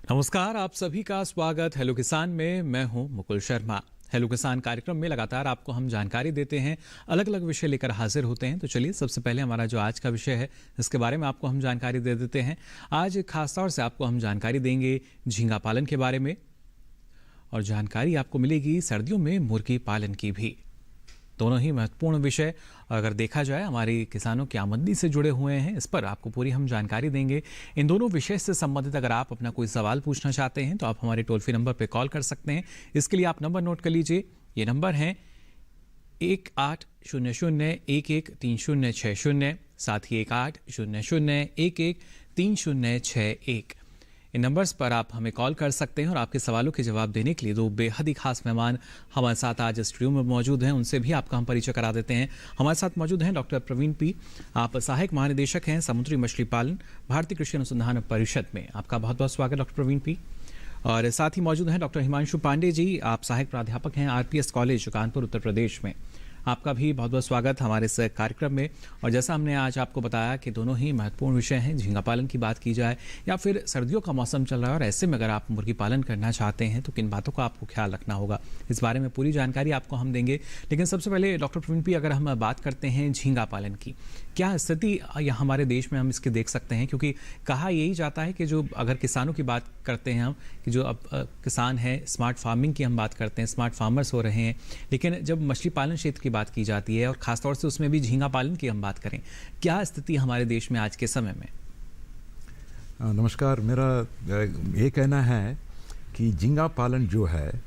नमस्कार, आप सभी का स्वागत हेलो किसान में। मैं हूं मुकुल शर्मा। हेलो किसान कार्यक्रम में लगातार आपको हम जानकारी देते हैं, अलग अलग विषय लेकर हाजिर होते हैं। तो चलिए सबसे पहले हमारा जो आज का विषय है इसके बारे में आपको हम जानकारी दे देते हैं। आज खास तौर से आपको हम जानकारी देंगे झींगा पालन के बारे में, और जानकारी आपको मिलेगी सर्दियों में मुर्गी पालन की भी। दोनों ही महत्वपूर्ण विषय अगर देखा जाए हमारी किसानों की आमदनी से जुड़े हुए हैं, इस पर आपको पूरी हम जानकारी देंगे। इन दोनों विषय से संबंधित अगर आप अपना कोई सवाल पूछना चाहते हैं तो आप हमारे टोल फ्री नंबर पर कॉल कर सकते हैं। इसके लिए आप नंबर नोट कर लीजिए, ये नंबर है 1800-113060, साथ ही 1800-113061। इन नंबर्स पर आप हमें कॉल कर सकते हैं और आपके सवालों के जवाब देने के लिए दो बेहद ही खास मेहमान हमारे साथ आज स्टूडियो में मौजूद हैं। उनसे भी आपका हम परिचय करा देते हैं। हमारे साथ मौजूद हैं डॉक्टर प्रवीण पी, आप सहायक महानिदेशक हैं समुद्री मछली पालन, भारतीय कृषि अनुसंधान परिषद में। आपका बहुत बहुत स्वागत डॉक्टर प्रवीण पी। और साथ ही मौजूद हैं डॉक्टर हिमांशु पांडे जी, आप सहायक प्राध्यापक हैं RPS कॉलेज कानपुर उत्तर प्रदेश में। आपका भी बहुत बहुत स्वागत हमारे इस कार्यक्रम में। और जैसा हमने आज आपको बताया कि दोनों ही महत्वपूर्ण विषय हैं, झींगा पालन की बात की जाए या फिर सर्दियों का मौसम चल रहा है और ऐसे में अगर आप मुर्गी पालन करना चाहते हैं तो किन बातों का आपको ख्याल रखना होगा, इस बारे में पूरी जानकारी आपको हम देंगे। लेकिन सबसे पहले डॉक्टर प्रवीण पी, अगर हम बात करते हैं झींगा पालन की, क्या स्थिति हमारे देश में हम इसके देख सकते हैं? क्योंकि कहा यही जाता है कि जो अगर किसानों की बात करते हैं हम, कि जो अब किसान हैं, स्मार्ट फार्मिंग की हम बात करते हैं, स्मार्ट फार्मर्स हो रहे हैं, लेकिन जब मछली पालन क्षेत्र की बात की जाती है और खासतौर से उसमें भी झींगा पालन की हम बात करें, क्या स्थिति हमारे देश में आज के समय में? नमस्कार, मेरा ये कहना है कि झींगा पालन जो है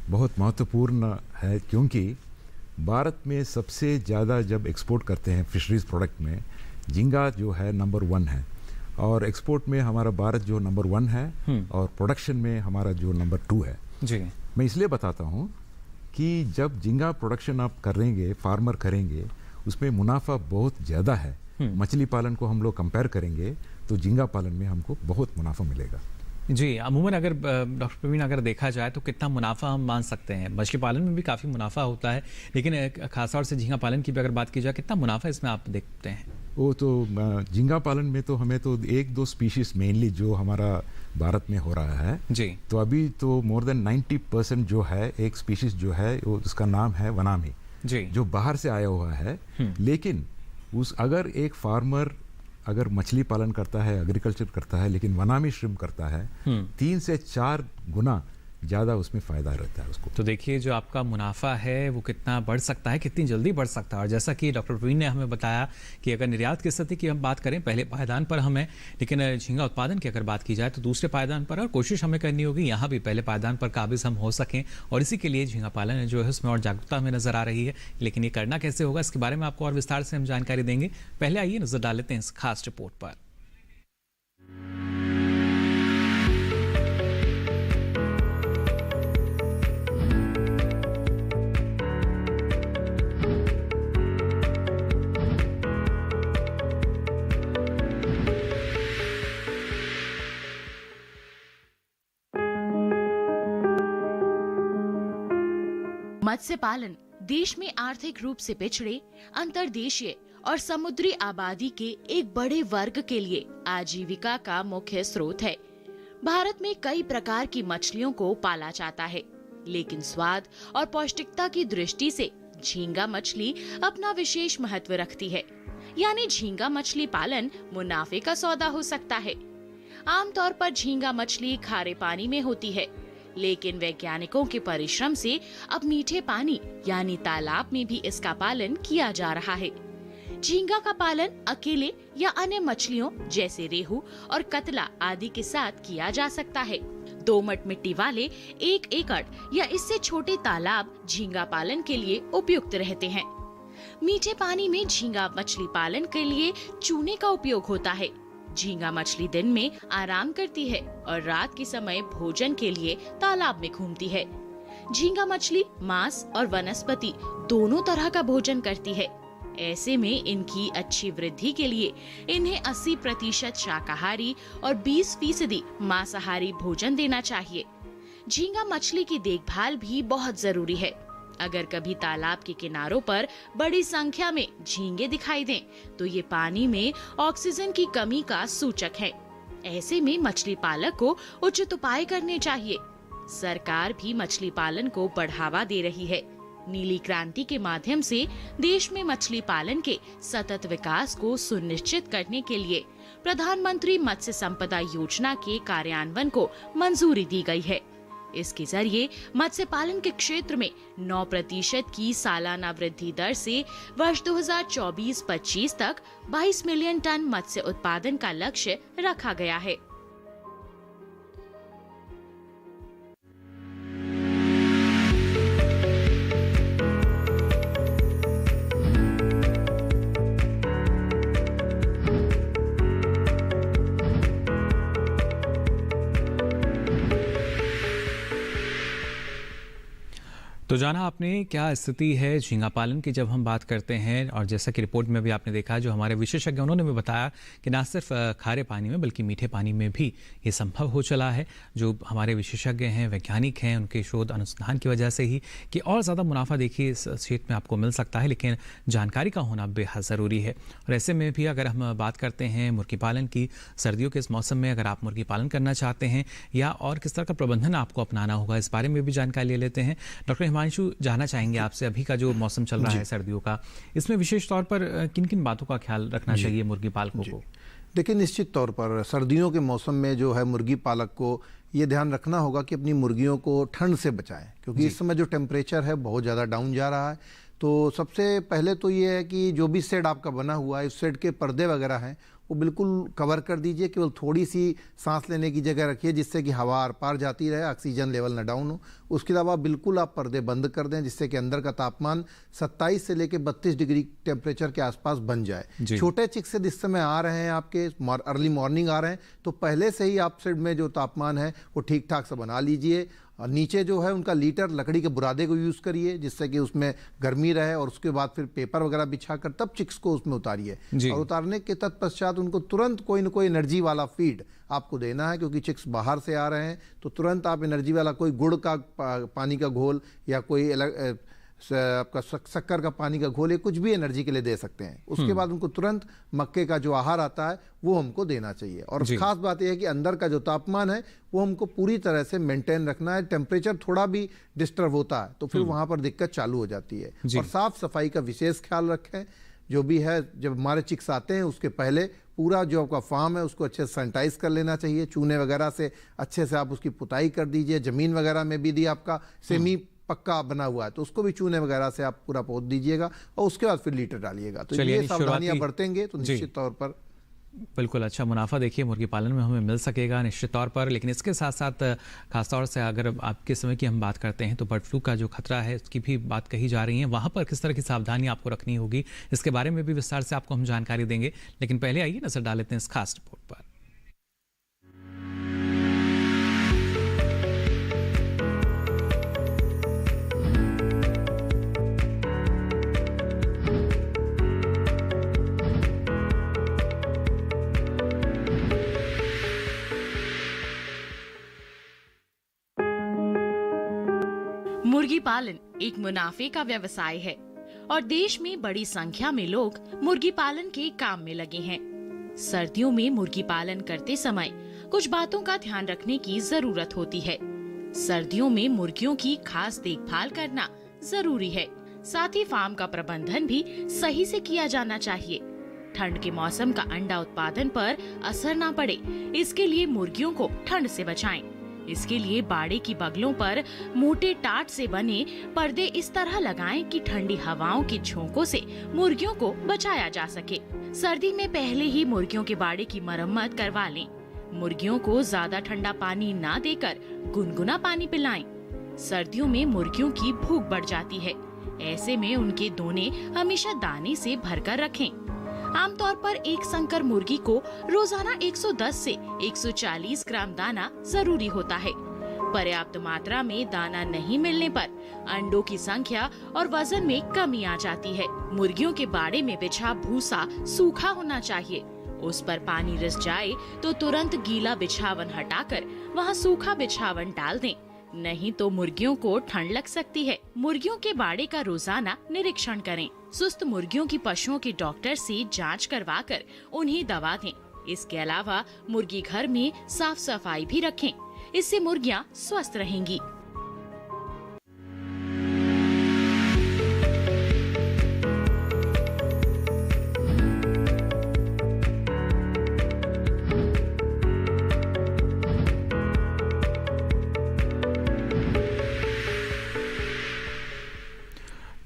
बहुत महत्वपूर्ण है, क्योंकि भारत में सबसे ज़्यादा जब एक्सपोर्ट करते हैं फिशरीज प्रोडक्ट में, झींगा जो है नंबर 1 है। और एक्सपोर्ट में हमारा भारत जो नंबर 1 है और प्रोडक्शन में हमारा जो नंबर 2 है जी। मैं इसलिए बताता हूँ कि जब झींगा प्रोडक्शन आप करेंगे, फार्मर करेंगे, उसमें मुनाफा बहुत ज़्यादा है। मछली पालन को हम लोग कंपेयर करेंगे तो झींगा पालन में हमको बहुत मुनाफा मिलेगा जी। अमूमन अगर डॉक्टर प्रवीण अगर देखा जाए तो कितना मुनाफा हम मान सकते हैं? मछली पालन में भी काफ़ी मुनाफा होता है, लेकिन खासतौर से झींगा पालन की भी अगर बात की जाए, कितना मुनाफा इसमें आप देखते हैं? वो तो झींगा पालन में तो हमें तो 1-2 स्पीशीज मेनली जो हमारा भारत में हो रहा है जी। तो अभी तो मोर देन 90% जो है एक स्पीशीज जो है वो उसका नाम है वनामी जी, जो बाहर से आया हुआ है। लेकिन अगर एक फार्मर अगर मछली पालन करता है, एग्रीकल्चर करता है, लेकिन वनामी श्रिम्प करता है, 3 से 4 गुना ज़्यादा उसमें फ़ायदा रहता है उसको। तो देखिए जो आपका मुनाफा है वो कितना बढ़ सकता है, कितनी जल्दी बढ़ सकता है। और जैसा कि डॉक्टर प्रवीण ने हमें बताया कि अगर निर्यात की स्थिति की हम बात करें, पहले पायदान पर हमें, लेकिन झींगा उत्पादन की अगर बात की जाए तो दूसरे पायदान पर, और कोशिश हमें करनी होगी यहाँ भी पहले पायदान पर काबिज हम हो सकें। और इसी के लिए झींगा पालन जो है उसमें और जागरूकता हमें नजर आ रही है। लेकिन ये करना कैसे होगा, इसके बारे में आपको और विस्तार से हम जानकारी देंगे। पहले आइए नजर डाल लेते हैं इस खास रिपोर्ट पर। मत्स्य पालन देश में आर्थिक रूप से पिछड़े, अंतर्देशीय और समुद्री आबादी के एक बड़े वर्ग के लिए आजीविका का मुख्य स्रोत है। भारत में कई प्रकार की मछलियों को पाला जाता है, लेकिन स्वाद और पौष्टिकता की दृष्टि से झींगा मछली अपना विशेष महत्व रखती है। यानी झींगा मछली पालन मुनाफे का सौदा हो सकता है। आमतौर पर झींगा मछली खारे पानी में होती है, लेकिन वैज्ञानिकों के परिश्रम से अब मीठे पानी यानी तालाब में भी इसका पालन किया जा रहा है। झींगा का पालन अकेले या अन्य मछलियों जैसे रेहू और कतला आदि के साथ किया जा सकता है। दोमट मिट्टी वाले 1 एकड़ या इससे छोटे तालाब झींगा पालन के लिए उपयुक्त रहते हैं। मीठे पानी में झींगा मछली पालन के लिए चूने का उपयोग होता है। झींगा मछली दिन में आराम करती है और रात के समय भोजन के लिए तालाब में घूमती है। झींगा मछली मांस और वनस्पति दोनों तरह का भोजन करती है। ऐसे में इनकी अच्छी वृद्धि के लिए इन्हें 80% शाकाहारी और 20% मांसाहारी भोजन देना चाहिए। झींगा मछली की देखभाल भी बहुत जरूरी है। अगर कभी तालाब के किनारों पर बड़ी संख्या में झींगे दिखाई दें, तो ये पानी में ऑक्सीजन की कमी का सूचक है। ऐसे में मछली पालक को उचित उपाय करने चाहिए। सरकार भी मछली पालन को बढ़ावा दे रही है। नीली क्रांति के माध्यम से देश में मछली पालन के सतत विकास को सुनिश्चित करने के लिए प्रधानमंत्री मत्स्य संपदा योजना के कार्यान्वयन को मंजूरी दी गई है। इसके जरिए मत्स्य पालन के क्षेत्र में 9% की सालाना वृद्धि दर से वर्ष 2024-25 तक 22 मिलियन टन मत्स्य उत्पादन का लक्ष्य रखा गया है। तो जाना आपने क्या स्थिति है झींगा पालन की जब हम बात करते हैं, और जैसा कि रिपोर्ट में भी आपने देखा, जो हमारे विशेषज्ञ उन्होंने भी बताया कि ना सिर्फ खारे पानी में बल्कि मीठे पानी में भी ये संभव हो चला है। जो हमारे विशेषज्ञ हैं, वैज्ञानिक हैं, उनके शोध अनुसंधान की वजह से ही कि और ज़्यादा मुनाफा देखिए इस क्षेत्र में आपको मिल सकता है, लेकिन जानकारी का होना बेहद ज़रूरी है। और ऐसे में भी अगर हम बात करते हैं मुर्गी पालन की, सर्दियों के इस मौसम में अगर आप मुर्गी पालन करना चाहते हैं या और किस तरह का प्रबंधन आपको अपनाना होगा, इस बारे में भी जानकारी ले लेते हैं। डॉक्टर हिमांशु, जानना चाहेंगे आपसे, अभी का जो मौसम चल रहा है सर्दियों का, इसमें विशेष तौर पर किन किन बातों का ख्याल रखना चाहिए मुर्गी पालकों को? देखिए, निश्चित तौर पर सर्दियों के मौसम में जो है मुर्गी पालक को ये ध्यान रखना होगा कि अपनी मुर्गियों को ठंड से बचाएं, क्योंकि इस समय जो टेम्परेचर है बहुत ज़्यादा डाउन जा रहा है। तो सबसे पहले तो ये है कि जो भी शेड आपका बना हुआ है, उस शेड के पर्दे वगैरह हैं वो बिल्कुल कवर कर दीजिए। केवल थोड़ी सी सांस लेने की जगह रखिए जिससे कि हवा आर पार जाती रहे, ऑक्सीजन लेवल ना डाउन हो। उसके अलावा बिल्कुल आप पर्दे बंद कर दें जिससे कि अंदर का तापमान 27 से लेकर 32 डिग्री टेम्परेचर के आसपास बन जाए। छोटे चिक्स इस समय आ रहे हैं, आपके अर्ली मॉर्निंग आ रहे हैं, तो पहले से ही आप शेड में जो तापमान है वो ठीक ठाक से बना लीजिए। और नीचे जो है उनका लीटर लकड़ी के बुरादे को यूज़ करिए जिससे कि उसमें गर्मी रहे, और उसके बाद फिर पेपर वगैरह बिछाकर तब चिक्स को उसमें उतारिए। और उतारने के तत्पश्चात उनको तुरंत कोई न कोई एनर्जी वाला फीड आपको देना है, क्योंकि चिक्स बाहर से आ रहे हैं। तो तुरंत आप एनर्जी वाला कोई गुड़ का पानी का घोल या कोई आपका शक्कर का पानी का घोल, कुछ भी एनर्जी के लिए दे सकते हैं। उसके बाद उनको तुरंत मक्के का जो आहार आता है वो हमको देना चाहिए। और खास बात यह है कि अंदर का जो तापमान है वो हमको पूरी तरह से मेंटेन रखना है। टेम्परेचर थोड़ा भी डिस्टर्ब होता है तो फिर वहां पर दिक्कत चालू हो जाती है। और साफ सफाई का विशेष ख्याल रखें। जो भी है, जब हमारे चिक्स आते हैं उसके पहले पूरा जो आपका फार्म है उसको अच्छे से सैनिटाइज कर लेना चाहिए। चूने वगैरह से अच्छे से आप उसकी पुताई कर दीजिए। जमीन वगैरह में भी आपका सेमी पक्का बना हुआ है तो उसको भी चूने वगैरह से आप पूरा पोत दीजिएगा और उसके बाद फिर लीटर डालिएगा। तो ये सावधानियां बरतेंगे तो निश्चित तौर पर बिल्कुल अच्छा मुनाफा देखिए मुर्गी पालन में हमें मिल सकेगा निश्चित तौर पर। लेकिन इसके साथ साथ खासतौर से अगर आपके समय की हम बात करते हैं तो बर्ड फ्लू का जो खतरा है उसकी भी बात कही जा रही है। वहाँ पर किस तरह की सावधानी आपको रखनी होगी, इसके बारे में भी विस्तार से आपको हम जानकारी देंगे। लेकिन पहले आइए नजर डाल लेते हैं इस खास रिपोर्ट पर। मुर्गी पालन एक मुनाफे का व्यवसाय है और देश में बड़ी संख्या में लोग मुर्गी पालन के काम में लगे हैं। सर्दियों में मुर्गी पालन करते समय कुछ बातों का ध्यान रखने की जरूरत होती है। सर्दियों में मुर्गियों की खास देखभाल करना जरूरी है। साथ ही फार्म का प्रबंधन भी सही से किया जाना चाहिए। ठंड के मौसम का अंडा उत्पादन पर असर न पड़े, इसके लिए मुर्गियों को ठंड से बचाएं। इसके लिए बाड़े की बगलों पर मोटे टाट से बने पर्दे इस तरह लगाएं कि ठंडी हवाओं के झोंकों से मुर्गियों को बचाया जा सके। सर्दी में पहले ही मुर्गियों के बाड़े की मरम्मत करवा लें। मुर्गियों को ज्यादा ठंडा पानी ना देकर गुनगुना पानी पिलाएं। सर्दियों में मुर्गियों की भूख बढ़ जाती है, ऐसे में उनके दोने हमेशा दाने से भरकर रखें। आमतौर पर एक संकर मुर्गी को रोजाना 110 से 140 ग्राम दाना जरूरी होता है। पर्याप्त मात्रा में दाना नहीं मिलने पर अंडों की संख्या और वजन में कमी आ जाती है। मुर्गियों के बाड़े में बिछा भूसा सूखा होना चाहिए। उस पर पानी रिस जाए तो तुरंत गीला बिछावन हटाकर वहां सूखा बिछावन डाल दें, नहीं तो मुर्गियों को ठंड लग सकती है। मुर्गियों के बाड़े का रोजाना निरीक्षण करें। सुस्त मुर्गियों की पशुओं के डॉक्टर से जांच करवाकर उन्हें दवा दें। इसके अलावा मुर्गी घर में साफ सफाई भी रखें, इससे मुर्गियां स्वस्थ रहेंगी।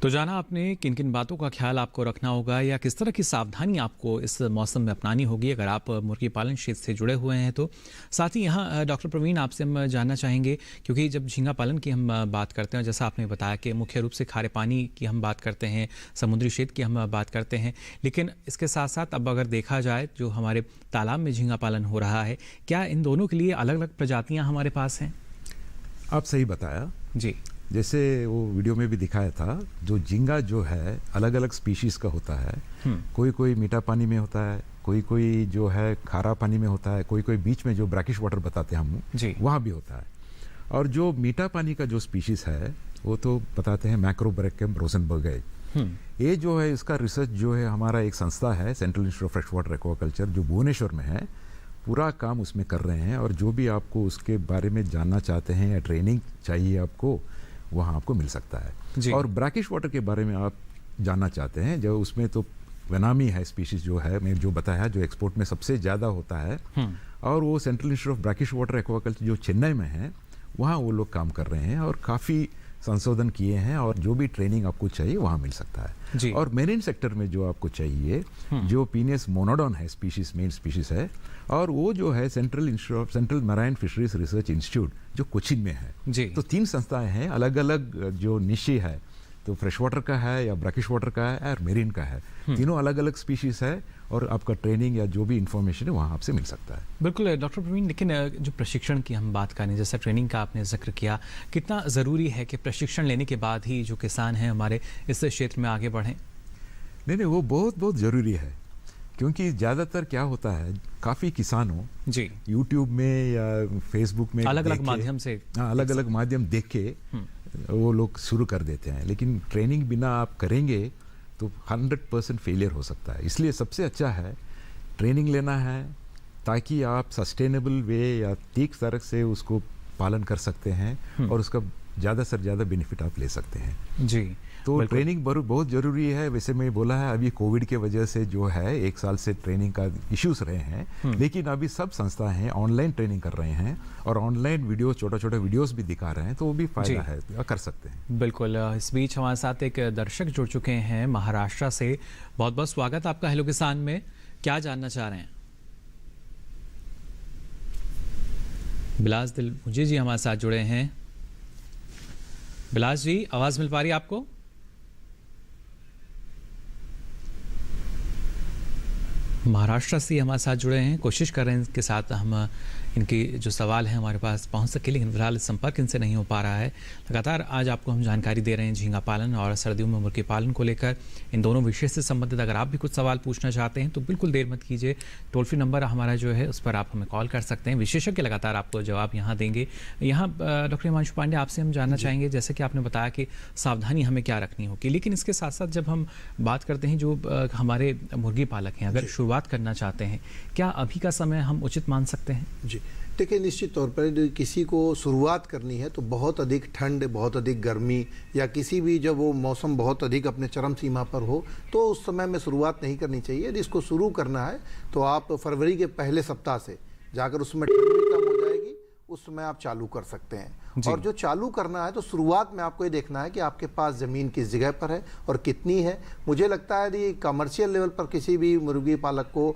तो जाना आपने किन किन बातों का ख्याल आपको रखना होगा या किस तरह की सावधानी आपको इस मौसम में अपनानी होगी अगर आप मुर्गी पालन क्षेत्र से जुड़े हुए हैं तो। साथ ही यहाँ डॉक्टर प्रवीण आपसे हम जानना चाहेंगे, क्योंकि जब झींगा पालन की हम बात करते हैं, जैसा आपने बताया कि मुख्य रूप से खारे पानी की हम बात करते हैं, समुद्री क्षेत्र की हम बात करते हैं, लेकिन इसके साथ साथ अब अगर देखा जाए जो हमारे तालाब में झींगा पालन हो रहा है, क्या इन दोनों के लिए अलग अलग प्रजातियाँ हमारे पास हैं? आप सही बताया जी। जैसे वो वीडियो में भी दिखाया था, जो झींगा जो है अलग अलग स्पीशीज़ का होता है। कोई कोई मीठा पानी में होता है, कोई कोई जो है खारा पानी में होता है, कोई कोई बीच में जो ब्रैकिश वाटर बताते हैं हम वहाँ भी होता है। और जो मीठा पानी का जो स्पीशीज़ है वो तो बताते हैं मैक्रोब्रैकियम रोसेनबर्ग। ये जो है इसका रिसर्च जो है हमारा एक संस्था है central institute of fresh water aquaculture जो भुवनेश्वर में है, पूरा काम उसमें कर रहे हैं। और जो भी आपको उसके बारे में जानना चाहते हैं या ट्रेनिंग चाहिए आपको, वहाँ आपको मिल सकता है। और ब्रैकिश वाटर के बारे में आप जानना चाहते हैं, जो उसमें तो वेनामी है स्पीशीज जो है, मैं जो बताया, जो एक्सपोर्ट में सबसे ज़्यादा होता है। और वो central institute of brackish water aquaculture जो चेन्नई में है, वहाँ वो लोग काम कर रहे हैं और काफ़ी संशोधन किए हैं। और जो भी ट्रेनिंग आपको चाहिए वहाँ मिल सकता है। और मेरीन सेक्टर में जो आपको चाहिए, जो पीनियस मोनोडॉन है स्पीशीज, मेन स्पीशीज है, और वो जो है central marine fisheries research institute जो कोचिन में है। तो 3 संस्थाएं हैं, अलग अलग जो निशी है, तो फ्रेश वाटर का है या ब्रैकिश वाटर का है और मेरीन का है। तीनों अलग अलग स्पीशीज है और आपका ट्रेनिंग या जो भी इंफॉर्मेशन है वहाँ आपसे मिल सकता है। बिल्कुल डॉक्टर प्रवीण, लेकिन जो प्रशिक्षण की हम बात करें, जैसा ट्रेनिंग का आपने जिक्र किया, कितना ज़रूरी है कि प्रशिक्षण लेने के बाद ही जो किसान हैं हमारे इस क्षेत्र में आगे बढ़ें? नहीं, वो बहुत ज़रूरी है, क्योंकि ज़्यादातर क्या होता है, काफ़ी किसानों यूट्यूब में या फेसबुक में अलग अलग माध्यम से अलग अलग माध्यम देख के वो लोग शुरू कर देते हैं, लेकिन ट्रेनिंग बिना आप करेंगे तो 100% फेलियर हो सकता है। इसलिए सबसे अच्छा है ट्रेनिंग लेना है, ताकि आप सस्टेनेबल वे या ठीक तरह से उसको पालन कर सकते हैं और उसका ज़्यादा से ज़्यादा बेनिफिट आप ले सकते हैं। जी, तो ट्रेनिंग बहुत ज़रूरी है। वैसे मैं बोला है, अभी कोविड के वजह से जो है 1 साल से ट्रेनिंग का इश्यूज रहे हैं, लेकिन अभी सब संस्था हैं ऑनलाइन ट्रेनिंग कर रहे हैं और ऑनलाइन वीडियो, छोटे वीडियोस भी दिखा रहे हैं, तो वो भी फायदा है, कर सकते हैं। बिल्कुल। इस बीच हमारे साथ एक दर्शक जुड़ चुके हैं महाराष्ट्र से। बहुत बहुत स्वागत आपका हेलो किसान में। क्या जानना चाह रहे हैं? बिलास दिल मुझे जी हमारे साथ जुड़े हैं। बिलास जी, आवाज मिल पा रही है आपको? महाराष्ट्र से हमारे साथ जुड़े हैं, कोशिश कर रहे हैं इनके साथ हम इनकी जो सवाल है हमारे पास पहुंच सके, लेकिन फिलहाल संपर्क इनसे नहीं हो पा रहा है। लगातार आज आपको हम जानकारी दे रहे हैं झींगा पालन और सर्दियों में मुर्गी पालन को लेकर। इन दोनों विषय से संबंधित अगर आप भी कुछ सवाल पूछना चाहते हैं तो बिल्कुल देर मत कीजिए। टोल फ्री नंबर हमारा जो है उस पर आप हमें कॉल कर सकते हैं। विशेषज्ञ लगातार आपको जवाब यहाँ देंगे। यहाँ डॉक्टर हिमांशु पांडे, आपसे हम जानना चाहेंगे, जैसे कि आपने बताया कि सावधानी हमें क्या रखनी होगी, लेकिन इसके साथ साथ जब हम बात करते हैं जो हमारे मुर्गी पालक हैं, अगर शुरुआत करना चाहते हैं, क्या अभी का समय हम उचित मान सकते हैं? जी देखिए, निश्चित तौर पर किसी को शुरुआत करनी है तो बहुत अधिक ठंड, बहुत अधिक गर्मी या किसी भी जब वो मौसम बहुत अधिक अपने चरम सीमा पर हो तो उस समय में शुरुआत नहीं करनी चाहिए। यदि इसको शुरू करना है तो आप फरवरी के पहले सप्ताह से जाकर उसमें ठंड भी कम हो जाएगी, उस समय आप चालू कर सकते हैं। और जो चालू करना है तो शुरुआत में आपको ये देखना है कि आपके पास ज़मीन किस जगह पर है और कितनी है। मुझे लगता है यदि कमर्शियल लेवल पर किसी भी मुर्गी पालक को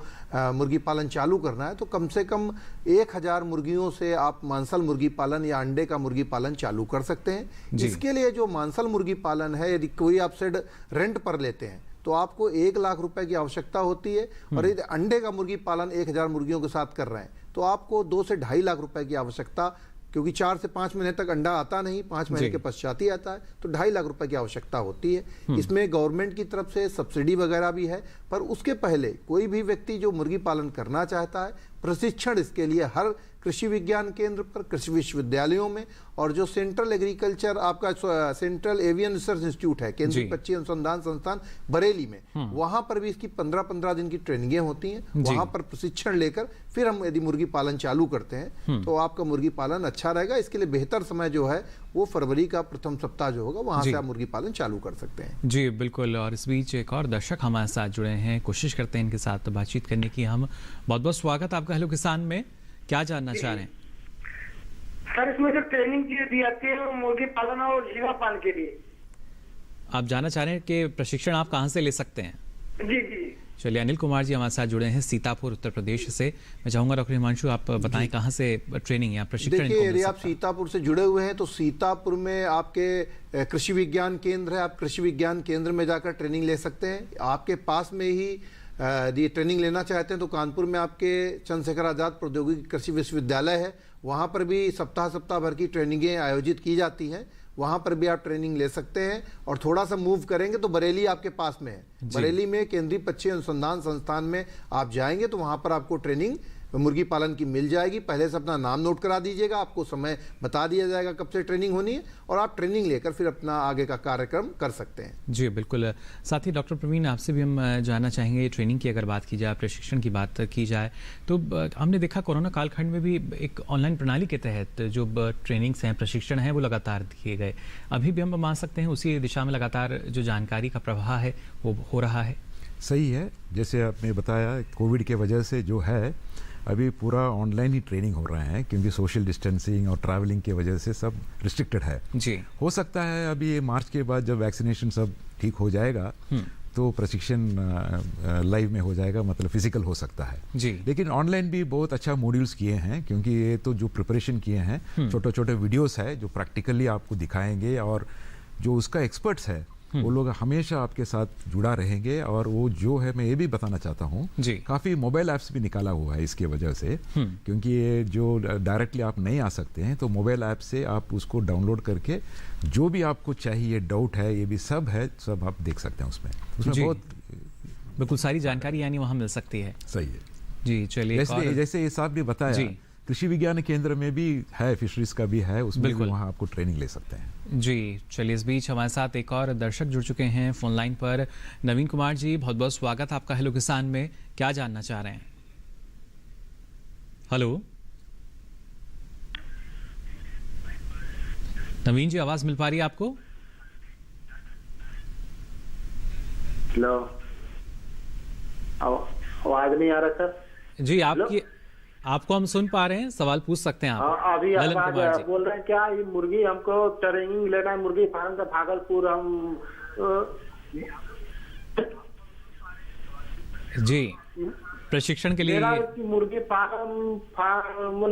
मुर्गी पालन चालू करना है तो कम से कम 1000 मुर्गियों से आप मांसल मुर्गी पालन या अंडे का मुर्गी पालन चालू कर सकते हैं। इसके लिए जो मांसल मुर्गी पालन है, यदि कोई आप शेड रेंट पर लेते हैं तो आपको 1 लाख रुपए की आवश्यकता होती है, और यदि अंडे का मुर्गी पालन 1000 मुर्गियों के साथ कर रहे हैं तो आपको 2 से 2.5 लाख रुपए की आवश्यकता, क्योंकि 4 से 5 महीने तक अंडा आता नहीं, 5 महीने के पश्चात ही आता है, तो 2.5 लाख रुपए की आवश्यकता होती है। इसमें गवर्नमेंट की तरफ से सब्सिडी वगैरह भी है। पर उसके पहले कोई भी व्यक्ति जो मुर्गी पालन करना चाहता है प्रशिक्षण इसके लिए हर कृषि विज्ञान केंद्र पर, कृषि विश्वविद्यालयों में, और जो सेंट्रल एग्रीकल्चर आपका सेंट्रल एवियन रिसर्च इंस्टीट्यूट है, केंद्रीय पक्षी अनुसंधान संस्थान बरेली में, वहां पर भी इसकी 15-15 दिन की ट्रेनिंगें होती हैं। वहां पर प्रशिक्षण लेकर फिर हम यदि मुर्गी पालन चालू करते हैं तो आपका मुर्गी पालन अच्छा रहेगा। इसके लिए बेहतर समय जो है वो फरवरी का प्रथम सप्ताह जो होगा, वहां से आप मुर्गी पालन चालू कर सकते हैं। जी बिल्कुल। और इस बीच एक और दर्शक हमारे साथ जुड़े हैं, कोशिश करते हैं इनके साथ बातचीत करने की। हम बहुत बहुत स्वागत आपका हेलो किसान में, क्या जानना चाह रहे हैं सर? इसमें जो ट्रेनिंग दी जाती है मुर्गी पालन और झींगा पालन के लिए, आप जानना चाह रहे हैं कि प्रशिक्षण आप कहां से ले सकते हैं? जी जी। चलिए, अनिल कुमार जी हमारे साथ जुड़े हैं सीतापुर उत्तर प्रदेश से। मैं चाहूंगा डॉक्टर हिमांशु आप बताएं कहां से ट्रेनिंग या प्रशिक्षण इनको देखिए, मिल यदि आप सकता है? सीतापुर से जुड़े हुए हैं तो सीतापुर में आपके कृषि विज्ञान केंद्र है, आप कृषि विज्ञान केंद्र में जाकर ट्रेनिंग ले सकते हैं। आपके पास में ही यदि ट्रेनिंग लेना चाहते हैं तो कानपुर में आपके चंद्रशेखर आजाद प्रौद्योगिकी कृषि विश्वविद्यालय है, वहाँ पर भी सप्ताह भर की ट्रेनिंगें आयोजित की जाती हैं, वहाँ पर भी आप ट्रेनिंग ले सकते हैं। और थोड़ा सा मूव करेंगे तो बरेली आपके पास में है, बरेली में केंद्रीय पक्षी अनुसंधान संस्थान में आप जाएंगे तो वहाँ पर आपको ट्रेनिंग मुर्गी पालन की मिल जाएगी। पहले से अपना नाम नोट करा दीजिएगा, आपको समय बता दिया जाएगा कब से ट्रेनिंग होनी है, और आप ट्रेनिंग लेकर फिर अपना आगे का कार्यक्रम कर सकते हैं। जी बिल्कुल। साथ ही डॉक्टर प्रवीण, आपसे भी हम जानना चाहेंगे, ट्रेनिंग की अगर बात की जाए, प्रशिक्षण की बात की जाए, तो हमने देखा कोरोना कालखंड में भी एक ऑनलाइन प्रणाली के तहत जो ट्रेनिंग्स हैं, प्रशिक्षण हैं, वो लगातार दिए गए। अभी भी हम मान सकते हैं उसी दिशा में लगातार जो जानकारी का प्रवाह है वो हो रहा है? सही है, जैसे आपने बताया कोविड के वजह से जो है अभी पूरा ऑनलाइन ही ट्रेनिंग हो रहा है, क्योंकि सोशल डिस्टेंसिंग और ट्रैवलिंग की वजह से सब रिस्ट्रिक्टेड है। जी, हो सकता है अभी ये मार्च के बाद जब वैक्सीनेशन सब ठीक हो जाएगा तो प्रशिक्षण लाइव में हो जाएगा, मतलब फिजिकल हो सकता है जी। लेकिन ऑनलाइन भी बहुत अच्छा मॉड्यूल्स किए हैं, क्योंकि ये तो जो प्रिपरेशन किए हैं, छोटे छोटे वीडियोस है जो प्रैक्टिकली आपको दिखाएंगे, और जो उसका एक्सपर्ट्स है वो लोग हमेशा आपके साथ जुड़ा रहेंगे। और वो जो है, मैं ये भी बताना चाहता हूँ, काफ़ी मोबाइल ऐप्स भी निकाला हुआ है इसके वजह से, क्योंकि ये जो डायरेक्टली आप नहीं आ सकते हैं तो मोबाइल ऐप से आप उसको डाउनलोड करके जो भी आपको चाहिए, डाउट है, ये भी सब है, सब आप देख सकते हैं उसमें बहुत बिल्कुल सारी जानकारी यानी वहाँ मिल सकती है। सही है जी। चलिए, जैसे ये साहब ने बताया, कृषि विज्ञान केंद्र में भी है, फिशरीज का भी है, उसमें भी वहाँ आपको ट्रेनिंग ले सकते हैं। जी। चलिए, इस बीच हमारे साथ एक और दर्शक जुड़ चुके हैं फोन लाइन पर। नवीन कुमार जी, बहुत बहुत स्वागत आपका हेलो किसान में, क्या जानना चाह रहे हैं? हेलो नवीन जी, आवाज मिल पा रही है आपको? हेलो, आवाज नहीं आ रहा सर? जी, आपको हम सुन पा रहे हैं, सवाल पूछ सकते हैं आप। अभी बोल रहे हैं क्या, ये मुर्गी हमको ट्रेनिंग लेना है मुर्गी फार्म का, भागलपुर हम जी प्रशिक्षण के लिए मुर्गी फार्म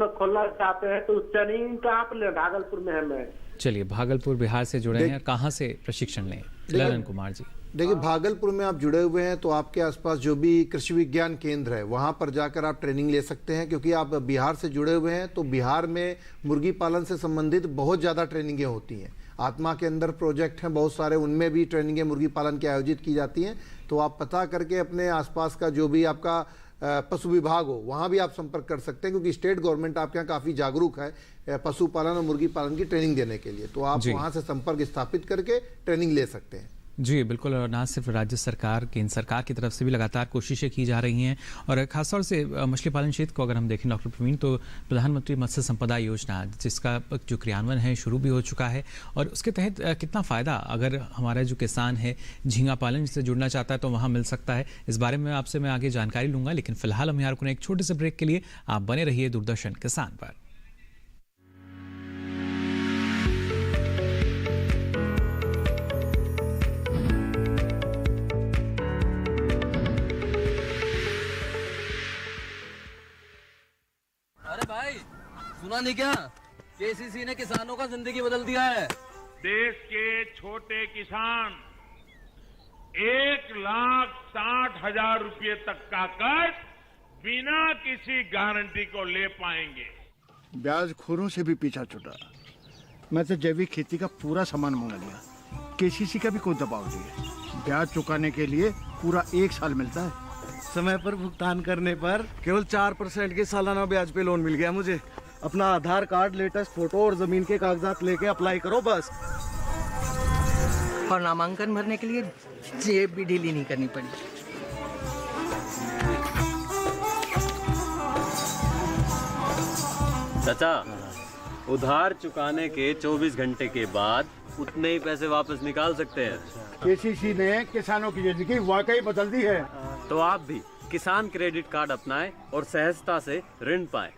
खोलना चाहते हैं, तो ट्रेनिंग कहाँ पर ले? भागलपुर में है। मैं चलिए, भागलपुर बिहार से जुड़े हैं, कहाँ से प्रशिक्षण लें? ललन कुमार जी, देखिए, भागलपुर में आप जुड़े हुए हैं तो आपके आसपास जो भी कृषि विज्ञान केंद्र है वहां पर जाकर आप ट्रेनिंग ले सकते हैं, क्योंकि आप बिहार से जुड़े हुए हैं तो बिहार में मुर्गी पालन से संबंधित बहुत ज़्यादा ट्रेनिंगें होती हैं। आत्मा के अंदर प्रोजेक्ट हैं बहुत सारे, उनमें भी ट्रेनिंगें मुर्गी पालन की आयोजित की जाती हैं। तो आप पता करके अपने आसपास का जो भी आपका पशु विभाग हो वहाँ भी आप संपर्क कर सकते हैं, क्योंकि स्टेट गवर्नमेंट आपके यहाँ काफ़ी जागरूक है पशुपालन और मुर्गी पालन की ट्रेनिंग देने के लिए। तो आप वहाँ से संपर्क स्थापित करके ट्रेनिंग ले सकते हैं। जी बिल्कुल। और ना सिर्फ राज्य सरकार, केंद्र सरकार की तरफ से भी लगातार कोशिशें की जा रही हैं, और खासतौर से मछली पालन क्षेत्र को अगर हम देखें डॉक्टर प्रवीण, तो प्रधानमंत्री मत्स्य संपदा योजना जिसका जो क्रियान्वयन है शुरू भी हो चुका है, और उसके तहत कितना फ़ायदा अगर हमारा जो किसान है झींगा पालन से जुड़ना चाहता है तो वहाँ मिल सकता है। इस बारे में आपसे मैं आगे जानकारी लूँगा, लेकिन फिलहाल हम यहाँ रुकने एक छोटे से ब्रेक के लिए। आप बने रहिए दूरदर्शन किसान पर। सुना नहीं क्या, केसीसी ने किसानों का जिंदगी बदल दिया है। देश के छोटे किसान 1,60,000 रुपये तक का कर्ज बिना किसी गारंटी को ले पाएंगे। ब्याज खोरों से भी पीछा छुटा। मैं तो जैविक खेती का पूरा सामान मंगा लिया, केसीसी का भी कोई दबाव नहीं है। ब्याज चुकाने के लिए पूरा 1 साल मिलता है। समय पर भुगतान करने पर केवल 4% के सालाना ब्याज पे लोन मिल गया मुझे। अपना आधार कार्ड, लेटेस्ट फोटो और जमीन के कागजात लेके अप्लाई करो बस। और नामांकन भरने के लिए जेब भी ढीली नहीं करनी पड़ी। चाचा, उधार चुकाने के 24 घंटे के बाद उतने ही पैसे वापस निकाल सकते हैं। केसीसी ने किसानों की जिंदगी वाकई बदल दी है। तो आप भी किसान क्रेडिट कार्ड अपनाएं और सहजता से ऋण पाएं।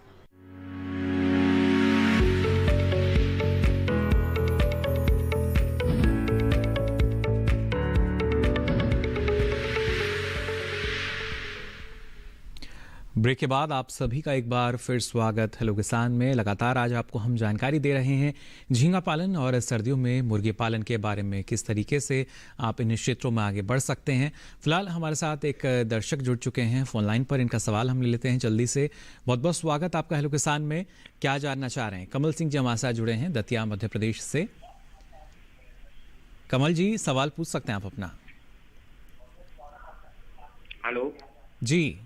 ब्रेक के बाद आप सभी का एक बार फिर स्वागत हेलो किसान में। लगातार आज आपको हम जानकारी दे रहे हैं झींगा पालन और सर्दियों में मुर्गी पालन के बारे में, किस तरीके से आप इन क्षेत्रों में आगे बढ़ सकते हैं। फिलहाल हमारे साथ एक दर्शक जुड़ चुके हैं फोन लाइन पर, इनका सवाल हम ले लेते हैं जल्दी से। बहुत बहुत स्वागत आपका हेलो किसान में। क्या जानना चाह रहे हैं? कमल सिंह जी हमारे साथ जुड़े हैं दतिया मध्य प्रदेश से। कमल जी सवाल पूछ सकते हैं आप अपना। हेलो जी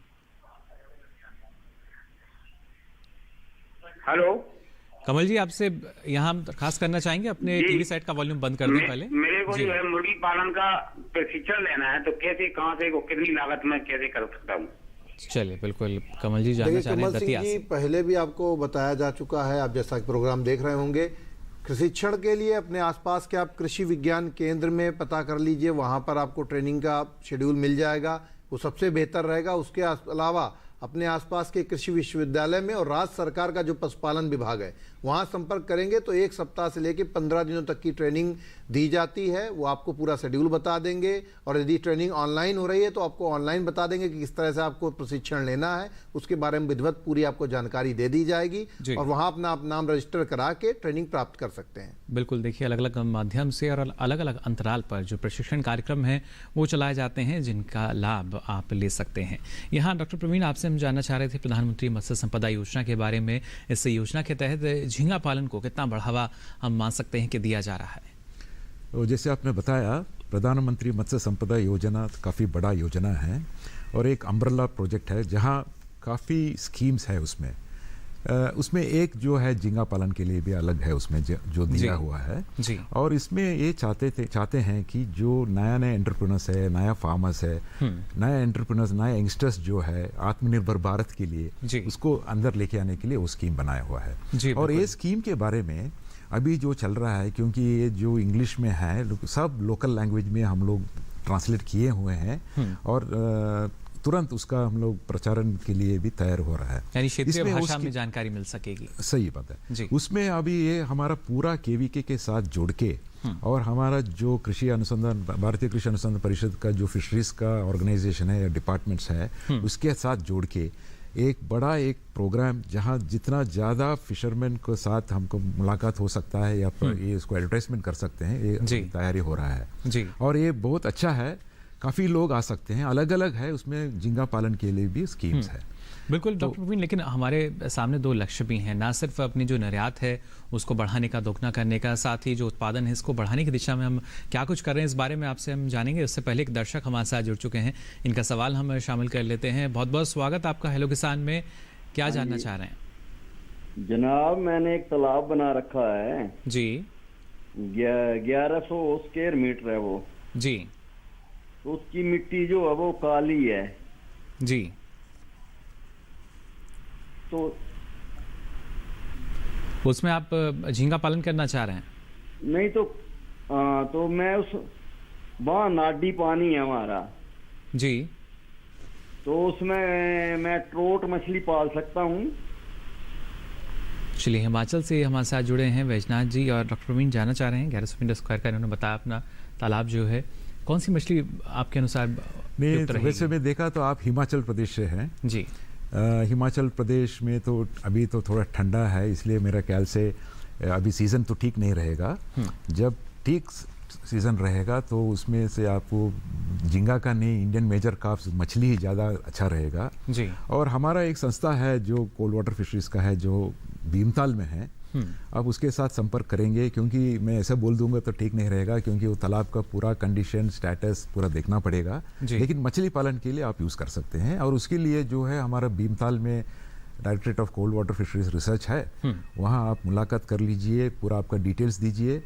हेलो कमल जी, आपसे यहाँ हम दरखास्त करना चाहेंगे अपने टीवी सेट का वॉल्यूम बंद कर दें पहले। मेरे को जो है मुर्गी पालन का प्रशिक्षण लेना है, तो कैसे, कहाँ से, कितनी लागत में कैसे कर सकता हूँ? चलिए बिल्कुल कमल जी जानना चाह रहे हैं दतिया से। पहले भी आपको बताया जा चुका है, आप जैसा प्रोग्राम देख रहे होंगे। प्रशिक्षण के लिए अपने आसपास के आप कृषि विज्ञान केंद्र में पता कर लीजिए, वहाँ पर आपको ट्रेनिंग का शेड्यूल मिल जाएगा, वो सबसे बेहतर रहेगा। उसके अलावा अपने आसपास के कृषि विश्वविद्यालय में और राज्य सरकार का जो पशुपालन विभाग है वहाँ संपर्क करेंगे तो 1 सप्ताह से लेकर 15 दिनों तक की ट्रेनिंग दी जाती है। वो आपको पूरा शेड्यूल बता देंगे, और यदि ट्रेनिंग ऑनलाइन हो रही है तो आपको ऑनलाइन बता देंगे कि किस तरह से आपको प्रशिक्षण लेना है। उसके बारे में विधिवत पूरी आपको जानकारी दे दी जाएगी और वहाँ अपना नाम रजिस्टर करा के ट्रेनिंग प्राप्त कर सकते हैं। बिल्कुल, देखिए अलग अलग माध्यम से और अलग अलग अंतराल पर जो प्रशिक्षण कार्यक्रम है वो चलाए जाते हैं, जिनका लाभ आप ले सकते हैं। यहाँ डॉक्टर प्रवीण, आपसे हम जानना चाह रहे थे प्रधानमंत्री मत्स्य संपदा योजना के बारे में। इस योजना के तहत झींगा पालन को कितना बढ़ावा हम मान सकते हैं कि दिया जा रहा है? तो जैसे आपने बताया, प्रधानमंत्री मत्स्य संपदा योजना काफ़ी बड़ा योजना है और एक अम्ब्रेला प्रोजेक्ट है जहां काफ़ी स्कीम्स है उसमें। उसमें एक जो है झींगा पालन के लिए भी अलग है उसमें जो दिया हुआ है जी। और इसमें ये चाहते हैं कि जो नया एंटरप्रेन्योर्स है, नया फार्मर्स है, नया एंटरप्रेन्योर्स, नया यंगस्टर्स जो है आत्मनिर्भर भारत के लिए उसको अंदर लेके आने के लिए वो स्कीम बनाया हुआ है। और ये स्कीम के बारे में अभी जो चल रहा है, क्योंकि ये जो इंग्लिश में है सब लोकल लैंग्वेज में हम लोग ट्रांसलेट किए हुए हैं और तुरंत उसका हम लोग प्रचारण के लिए भी तैयार हो रहा है, यानी क्षेत्रीय भाषा में जानकारी मिल सकेगी। सही बात है। उसमें अभी ये हमारा पूरा केवीके के साथ जोड़ के और हमारा जो कृषि अनुसंधान, भारतीय कृषि अनुसंधान परिषद का जो फिशरीज का ऑर्गेनाइजेशन है या डिपार्टमेंट्स है उसके साथ जोड़ के एक बड़ा एक प्रोग्राम जहां जितना ज़्यादा फिशरमैन के साथ हमको मुलाकात हो सकता है या ये इसको एडवर्टाइजमेंट कर सकते हैं, ये तैयारी हो रहा है और ये बहुत अच्छा है। काफ़ी लोग आ सकते हैं, अलग अलग है उसमें झींगा पालन के लिए भी स्कीम्स है। बिल्कुल डॉक्टर प्रवीण, लेकिन हमारे सामने 2 लक्ष्य भी हैं, ना सिर्फ अपनी जो निर्यात है उसको बढ़ाने का, दोगुना करने का, साथ ही जो उत्पादन है इसको बढ़ाने की दिशा में हम क्या कुछ कर रहे हैं, इस बारे में आपसे हम जानेंगे। उससे पहले एक दर्शक हमारे साथ जुड़ चुके हैं, इनका सवाल हम शामिल कर लेते हैं। बहुत बहुत स्वागत आपका हेलो किसान में। क्या जानना चाह रहे हैं? जनाब, मैंने एक तालाब बना रखा है जी। 1100 स्क्वायर मीटर है वो जी। तो उसकी मिट्टी जो है वो काली है जी। तो उसमें आप झींगा पालन करना चाह रहे हैं? नहीं तो मैं उस वहाँ नाडी पानी है हमारा जी, तो उसमें मैं ट्रोट मछली पाल सकता हूँ। चलिए, हिमाचल से हमारे साथ जुड़े हैं वैजनाथ जी और डॉक्टर प्रवीण जानना चाह रहे हैं 1100 मीटर स्क्वायर का इन्होंने बताया अपना तालाब जो है, कौन सी मछली आपके अनुसार वैसे में देखा तो आप हिमाचल प्रदेश से हैं जी। हिमाचल प्रदेश में तो अभी तो थोड़ा ठंडा है, इसलिए मेरा ख्याल से अभी सीज़न तो ठीक नहीं रहेगा। जब ठीक सीज़न रहेगा तो उसमें से आपको झींगा का नहीं, इंडियन मेजर कार्प्स मछली ही ज़्यादा अच्छा रहेगा जी। और हमारा एक संस्था है जो कोल्ड वाटर फिशरीज का है, जो भीमताल में है, आप उसके साथ संपर्क करेंगे, क्योंकि मैं ऐसा बोल दूंगा तो ठीक नहीं रहेगा, क्योंकि वो तालाब का पूरा कंडीशन स्टेटस पूरा देखना पड़ेगा। लेकिन मछली पालन के लिए आप यूज़ कर सकते हैं, और उसके लिए जो है हमारा भीमताल में directorate of cold water fisheries research है, वहाँ आप मुलाकात कर लीजिए, पूरा आपका डिटेल्स दीजिए,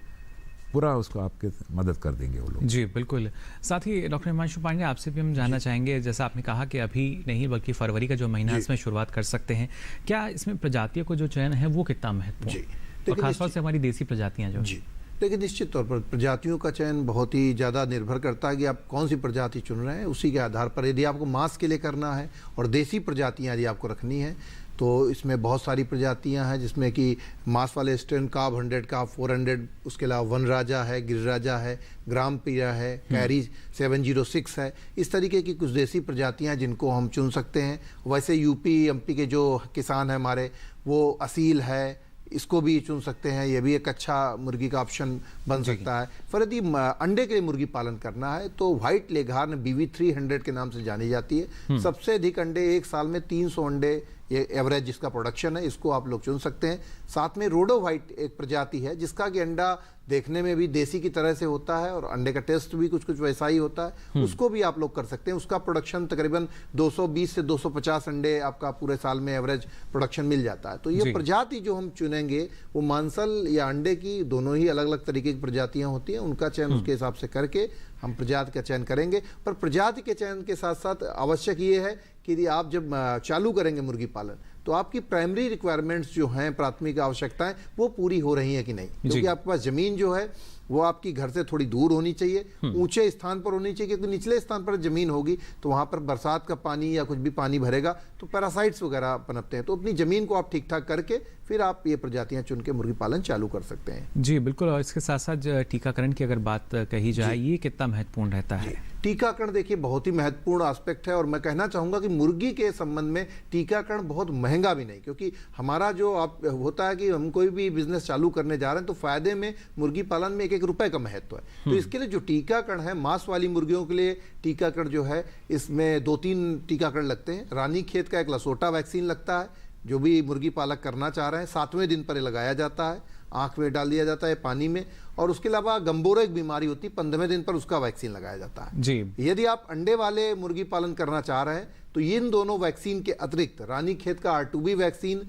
पूरा उसको आपके मदद कर देंगे वो लोग। जी बिल्कुल। साथ ही डॉक्टर हिमांशु पांडे, आपसे भी हम जानना चाहेंगे, जैसा आपने कहा कि अभी नहीं बल्कि फरवरी का जो महीना है इसमें शुरुआत कर सकते हैं, क्या इसमें प्रजातियों को जो चयन है वो कितना महत्वपूर्ण है, और खासतौर से हमारी देसी प्रजातियां जो देखिए, निश्चित तौर पर प्रजातियों का चयन बहुत ही ज़्यादा निर्भर करता है कि आप कौन सी प्रजाति चुन रहे हैं। उसी के आधार पर यदि आपको मांस के लिए करना है और देसी प्रजातियां यदि आपको रखनी है, तो इसमें बहुत सारी प्रजातियां हैं, जिसमें कि मांस वाले स्ट्रेन काब 100 काब 400, उसके अलावा वनराजा है, गिरिराजा है, ग्राम प्रिया है, कैरी 706 है। इस तरीके की कुछ देसी प्रजातियां जिनको हम चुन सकते हैं। वैसे यूपी एमपी के जो किसान हैं हमारे, वो असील है, इसको भी चुन सकते हैं, ये भी एक अच्छा मुर्गी का ऑप्शन बन सकता है। फिर यदि अंडे के लिए मुर्गी पालन करना है तो व्हाइट लेघार्न BV 300 के नाम से जानी जाती है। सबसे अधिक अंडे एक साल में 300 अंडे ये एवरेज जिसका प्रोडक्शन है, इसको आप लोग चुन सकते हैं। साथ में रोडो व्हाइट एक प्रजाति है, जिसका कि अंडा देखने में भी देसी की तरह से होता है और अंडे का टेस्ट भी कुछ कुछ वैसा ही होता है, उसको भी आप लोग कर सकते हैं। उसका प्रोडक्शन तकरीबन 220 से 250 अंडे आपका पूरे साल में एवरेज प्रोडक्शन मिल जाता है। तो ये प्रजाति जो हम चुनेंगे वो मांसल या अंडे की दोनों ही अलग अलग तरीके की प्रजातियां होती हैं, उनका चयन उसके हिसाब से करके हम प्रजाति का चयन करेंगे। पर प्रजाति के चयन के साथ साथ आवश्यक ये है कि यदि आप जब चालू करेंगे मुर्गी पालन, तो आपकी प्राइमरी रिक्वायरमेंट्स जो हैं, प्राथमिक आवश्यकताएं, वो पूरी हो रही हैं कि नहीं। क्योंकि आपके पास जमीन जो है वो आपकी घर से थोड़ी दूर होनी चाहिए, ऊंचे स्थान पर होनी चाहिए, क्योंकि निचले स्थान पर जमीन होगी तो वहां पर बरसात का पानी या कुछ भी पानी भरेगा तो पैरासाइट्स वगैरह पनपते हैं। तो अपनी जमीन को आप ठीक ठाक करके फिर आप ये प्रजातियां चुन के मुर्गी पालन चालू कर सकते हैं। जी बिल्कुल। और इसके साथ साथ टीकाकरण की अगर बात कही जाए, ये कितना महत्वपूर्ण रहता है? टीकाकरण देखिए बहुत ही महत्वपूर्ण एस्पेक्ट है, और मैं कहना चाहूँगा कि मुर्गी के संबंध में टीकाकरण बहुत महंगा भी नहीं, क्योंकि हमारा जो आप होता है कि हम कोई भी बिजनेस चालू करने जा रहे हैं तो फायदे में मुर्गी पालन में 1-1 रुपए का महत्व है। तो इसके लिए जो टीकाकरण है, मांस वाली मुर्गियों के लिए टीकाकरण जो है, इसमें 2-3 टीकाकरण लगते हैं। रानीखेत का एक लसोटा वैक्सीन लगता है, जो भी मुर्गी पालक करना चाह रहे हैं 7वें दिन पर लगाया जाता है, आंख में डाल दिया जाता है पानी में। और उसके अलावा गंबोरा एक बीमारी होती है, 15वें दिन पर उसका वैक्सीन लगाया जाता है। जी। यदि आप अंडे वाले मुर्गी पालन करना चाह रहे हैं तो इन दोनों वैक्सीन के अतिरिक्त रानीखेत का R2B वैक्सीन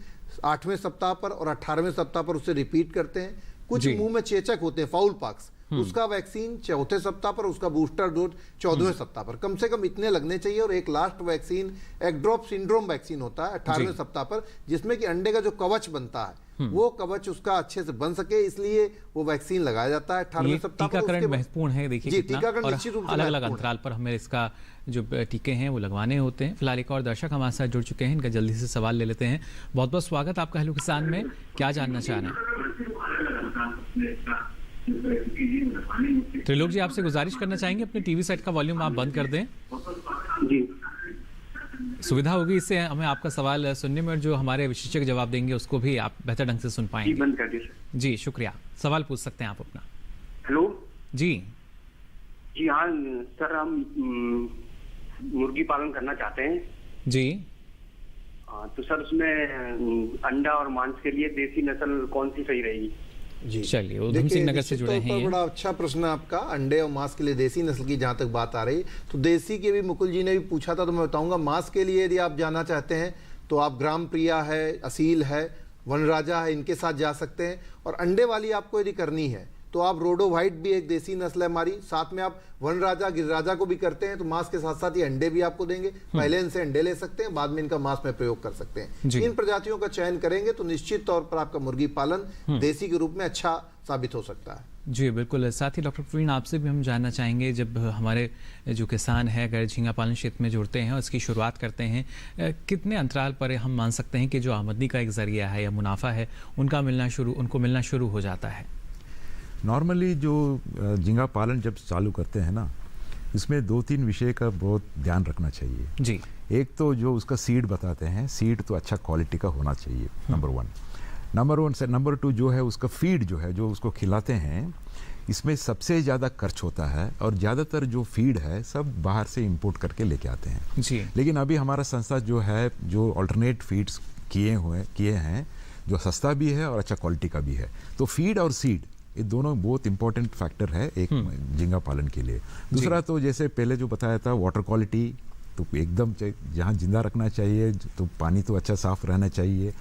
8वें सप्ताह पर और 18वें सप्ताह पर उससे रिपीट करते हैं। कुछ मुंह में चेचक होते हैं, फाउल पॉक्स, उसका वैक्सीन 4थे सप्ताह पर, उसका बूस्टर डोज 14वें सप्ताह पर, कम से कम इतने लगने चाहिए। और एक लास्ट वैक्सीन एक ड्रॉप सिंड्रोम वैक्सीन होता है 18वें सप्ताह पर, जिसमें कि अंडे का जो कवच बनता है वो कवच उसका अच्छे से बन सके, इसलिए वो वैक्सीन लगाया जाता है 18वें सप्ताह पर। टीकाकरण महत्वपूर्ण है, देखिए टीकाकरण निश्चित रूप से अलग अलग अंतराल पर हमें इसका जो टीके हैं वो लगवाने होते हैं। फिलहाल एक और दर्शक हमारे साथ जुड़ चुके हैं, इनका जल्दी से सवाल ले लेते हैं। बहुत बहुत स्वागत आपका हेलो किसान में, क्या जानना चाह रहे हैं? त्रिलोक जी, आपसे गुजारिश करना चाहेंगे अपने टीवी सेट का वॉल्यूम आप बंद कर दें। जी, सुविधा होगी, इससे हमें आपका सवाल सुनने में, और जो हमारे विशेषज्ञ जवाब देंगे उसको भी आप बेहतर ढंग से सुन पाएंगे। जी, बंद कर दीजिए। जी शुक्रिया, सवाल पूछ सकते हैं आप अपना। हेलो जी। जी हाँ सर, हम मुर्गी पालन करना चाहते हैं। जी। तो सर उसमें अंडा और मांस के लिए देसी नस्ल कौन सी सही रहेगी? जी चलिए, उधम सिंह नगर से जुड़े हैं। बड़ा अच्छा प्रश्न है आपका। अंडे और मांस के लिए देसी नस्ल की जहाँ तक बात आ रही, तो देसी के भी मुकुल जी ने भी पूछा था, तो मैं बताऊंगा मांस के लिए यदि आप जाना चाहते हैं तो आप ग्राम प्रिया है, असील है, वनराजा है, इनके साथ जा सकते हैं। और अंडे वाली आपको यदि करनी है तो आप रोडो व्हाइट भी एक देसी नस्ल है हमारी, साथ में आप वनराजा गिरिराजा को भी करते हैं, तो मांस के साथ साथ ये अंडे भी आपको देंगे। पहले इनसे अंडे ले सकते हैं, बाद में इनका मांस में प्रयोग कर सकते हैं। इन प्रजातियों का चयन करेंगे तो निश्चित तौर पर आपका मुर्गी पालन देसी के रूप में अच्छा साबित हो सकता है। जी बिल्कुल। साथ ही डॉक्टर प्रवीण, आपसे भी हम जानना चाहेंगे, जब हमारे जो किसान है अगर झींगा पालन क्षेत्र में जुड़ते हैं और इसकी शुरुआत करते हैं, कितने अंतराल पर हम मान सकते हैं कि जो आमदनी का एक जरिया है या मुनाफा है उनको मिलना शुरू हो जाता है? नॉर्मली जो झींगा पालन जब चालू करते हैं ना, इसमें 2-3 विषय का बहुत ध्यान रखना चाहिए। जी। एक तो जो उसका सीड बताते हैं, सीड तो अच्छा क्वालिटी का होना चाहिए, नंबर 1। नंबर 2 जो है उसका फीड जो है, जो उसको खिलाते हैं, इसमें सबसे ज़्यादा खर्च होता है, और ज़्यादातर जो फीड है सब बाहर से इंपोर्ट करके लेके आते हैं। जी। लेकिन अभी हमारा संस्था जो है, जो अल्टरनेट फीड्स किए हैं, जो सस्ता भी है और अच्छा क्वालिटी का भी है। तो फीड और सीड ये दोनों बहुत इंपॉर्टेंट फैक्टर है एक झींगा पालन के लिए। दूसरा तो जैसे पहले जो बताया था वाटर क्वालिटी, तो एकदम जहाँ जिंदा रखना चाहिए तो पानी तो अच्छा साफ रहना चाहिए,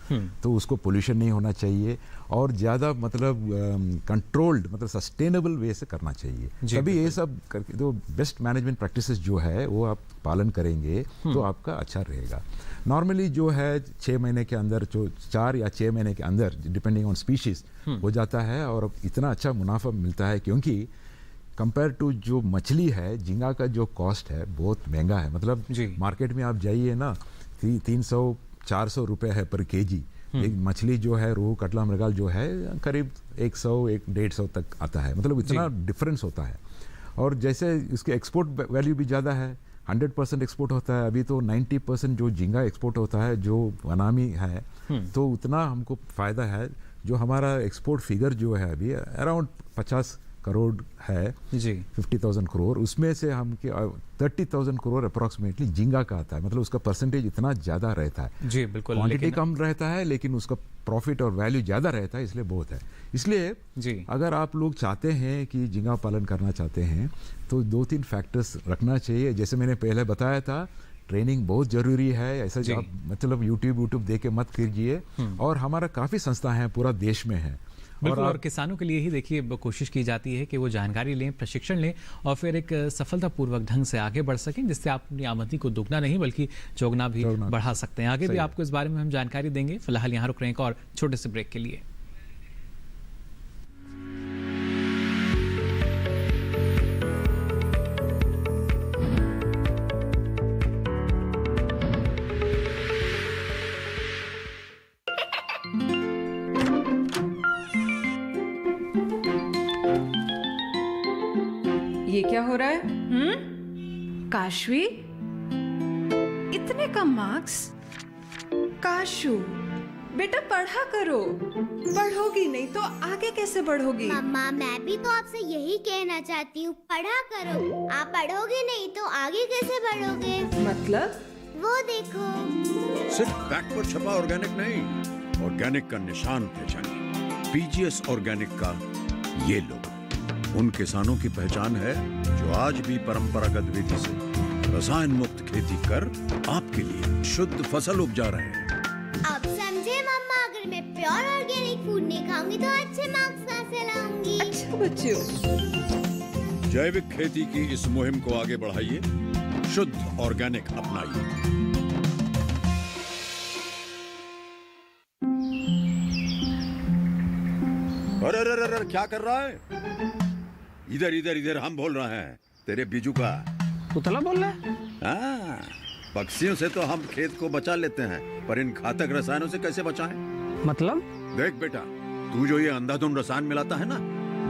तो उसको पोल्यूशन नहीं होना चाहिए और ज़्यादा मतलब कंट्रोल्ड मतलब सस्टेनेबल वे से करना चाहिए। तभी ये सब करके तो बेस्ट मैनेजमेंट प्रैक्टिसेस जो है वो आप पालन करेंगे तो आपका अच्छा रहेगा। नॉर्मली जो है 6 महीने के अंदर, जो 4 या 6 महीने के अंदर डिपेंडिंग ऑन स्पीशीज हो जाता है और इतना अच्छा मुनाफा मिलता है, क्योंकि कंपेयर टू जो मछली है झींगा का जो कॉस्ट है बहुत महंगा है। मतलब मार्केट में आप जाइए ना 300-400 रुपये है पर केजी। एक मछली जो है रोहू कटला मृगाल जो है करीब 100-150 तक आता है, मतलब इतना डिफरेंस होता है। और जैसे इसके एक्सपोर्ट वैल्यू भी ज़्यादा है, 100% एक्सपोर्ट होता है। अभी तो 90% जो झींगा एक्सपोर्ट होता है जो वनामी है, तो उतना हमको फ़ायदा है। जो हमारा एक्सपोर्ट फिगर जो है अभी अराउंड 50 करोड़ है जी, 50,000 करोड़, उसमें से हम 30,000 करोड़ अप्रॉक्सीमेटली झींगा का आता है। मतलब उसका परसेंटेज इतना ज़्यादा रहता है जी, बिल्कुल। क्वांटिटी कम रहता है लेकिन उसका प्रॉफिट और वैल्यू ज़्यादा रहता है, इसलिए बहुत है। इसलिए जी, अगर आप लोग चाहते हैं कि झींगा पालन करना चाहते हैं तो 2-3 फैक्टर्स रखना चाहिए। जैसे मैंने पहले बताया था, ट्रेनिंग बहुत ज़रूरी है। ऐसा आप मतलब यूट्यूब देख के मत कीजिए। और हमारा काफ़ी संस्था है पूरा देश में है बिल्कुल, और किसानों के लिए ही देखिए कोशिश की जाती है कि वो जानकारी लें, प्रशिक्षण लें और फिर एक सफलतापूर्वक ढंग से आगे बढ़ सकें, जिससे आप अपनी आमदनी को दुगना नहीं बल्कि चौगुना भी बढ़ा सकते हैं। आगे भी आपको इस बारे में हम जानकारी देंगे। फिलहाल यहाँ रुक रहे हैं एक और छोटे से ब्रेक के लिए। ये क्या हो रहा है? काशवी, इतने कम मार्क्स? काशू बेटा पढ़ा करो, पढ़ोगी नहीं तो आगे कैसे बढ़ोगी? मम्मा मैं भी तो आपसे यही कहना चाहती हूँ, पढ़ा करो। आप पढ़ोगे नहीं तो आगे कैसे बढ़ोगे? मतलब? वो देखो, सिर्फ बैक पर छपा ऑर्गेनिक नहीं, ऑर्गेनिक का निशान पहचानिए। पीजीएस ऑर्गेनिक का ये लोगो उन किसानों की पहचान है जो आज भी परंपरागत विधि से रसायन मुक्त खेती कर आपके लिए शुद्ध फसल उपजा रहे हैं। अब समझे मम्मा, अगर मैं प्योर ऑर्गेनिक फूड नहीं खाऊंगी तो अच्छे मार्क्स कहाँ से लाऊंगी? अच्छा बच्चों, जैविक खेती की इस मुहिम को आगे बढ़ाइए, शुद्ध ऑर्गेनिक अपनाइए। अरे क्या कर रहा है? इधर इधर इधर, हम बोल रहे हैं तेरे बीजू का। पुतला बोल रहा है? हाँ, पक्षियों से तो हम खेत को बचा लेते हैं, पर इन घातक रसायनों से कैसे बचाएं? मतलब? देख बेटा, तू जो ये अंधाधुंध रसायन मिलाता है ना,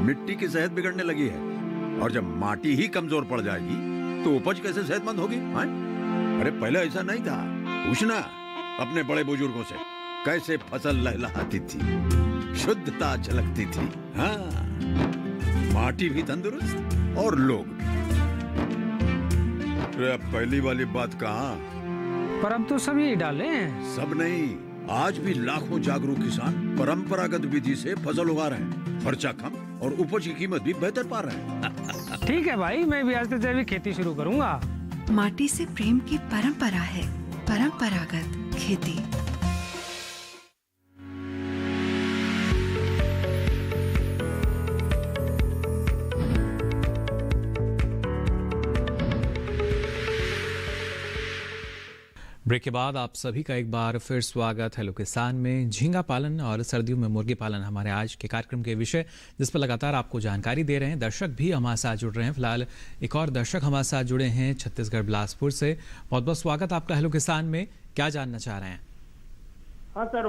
मिट्टी की सेहत बिगड़ने लगी है। और जब माटी ही कमजोर पड़ जाएगी तो उपज कैसे सेहतमंद होगी? अरे पहले ऐसा नहीं था। पूछना अपने बड़े बुजुर्गों से, कैसे फसल लहलहाती थी, शुद्धता झलकती थी। हाँ, माटी भी तंदुरुस्त और लोग भी। अब पहली वाली बात कहाँ? पर अब तो सब यही डाले हैं। सब नहीं, आज भी लाखों जागरूक किसान परंपरागत विधि से फसल उगा रहे हैं। खर्चा कम और उपज की कीमत भी बेहतर पा रहे हैं। ठीक है भाई, मैं भी आज से जैविक खेती शुरू करूंगा। माटी से प्रेम की परंपरा है परंपरागत खेती। ब्रेक के बाद आप सभी का एक बार फिर स्वागत। हेलो किसान में झींगा पालन और सर्दियों में मुर्गी पालन हमारे आज के कार्यक्रम के विषय, जिस पर लगातार आपको जानकारी दे रहे हैं। दर्शक भी हमारे साथ जुड़ रहे हैं। फिलहाल एक और दर्शक हमारे साथ जुड़े हैं छत्तीसगढ़ बिलासपुर से। बहुत बहुत स्वागत आपका हेलो किसान में। क्या जानना चाह रहे हैं? हाँ सर,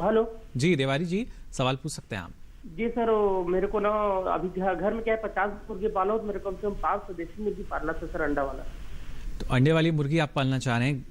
हेलो जी देवारी जी, सवाल पूछ सकते हैं आप। जी सर, मेरे को ना अभी घर में क्या है 50 मुर्गी पाला हो, तो मेरे कम से कम 500 देशी मुर्गी पालना था सर, अंडा वाला। तो अंडे वाली मुर्गी आप पालना चाह रहे हैं।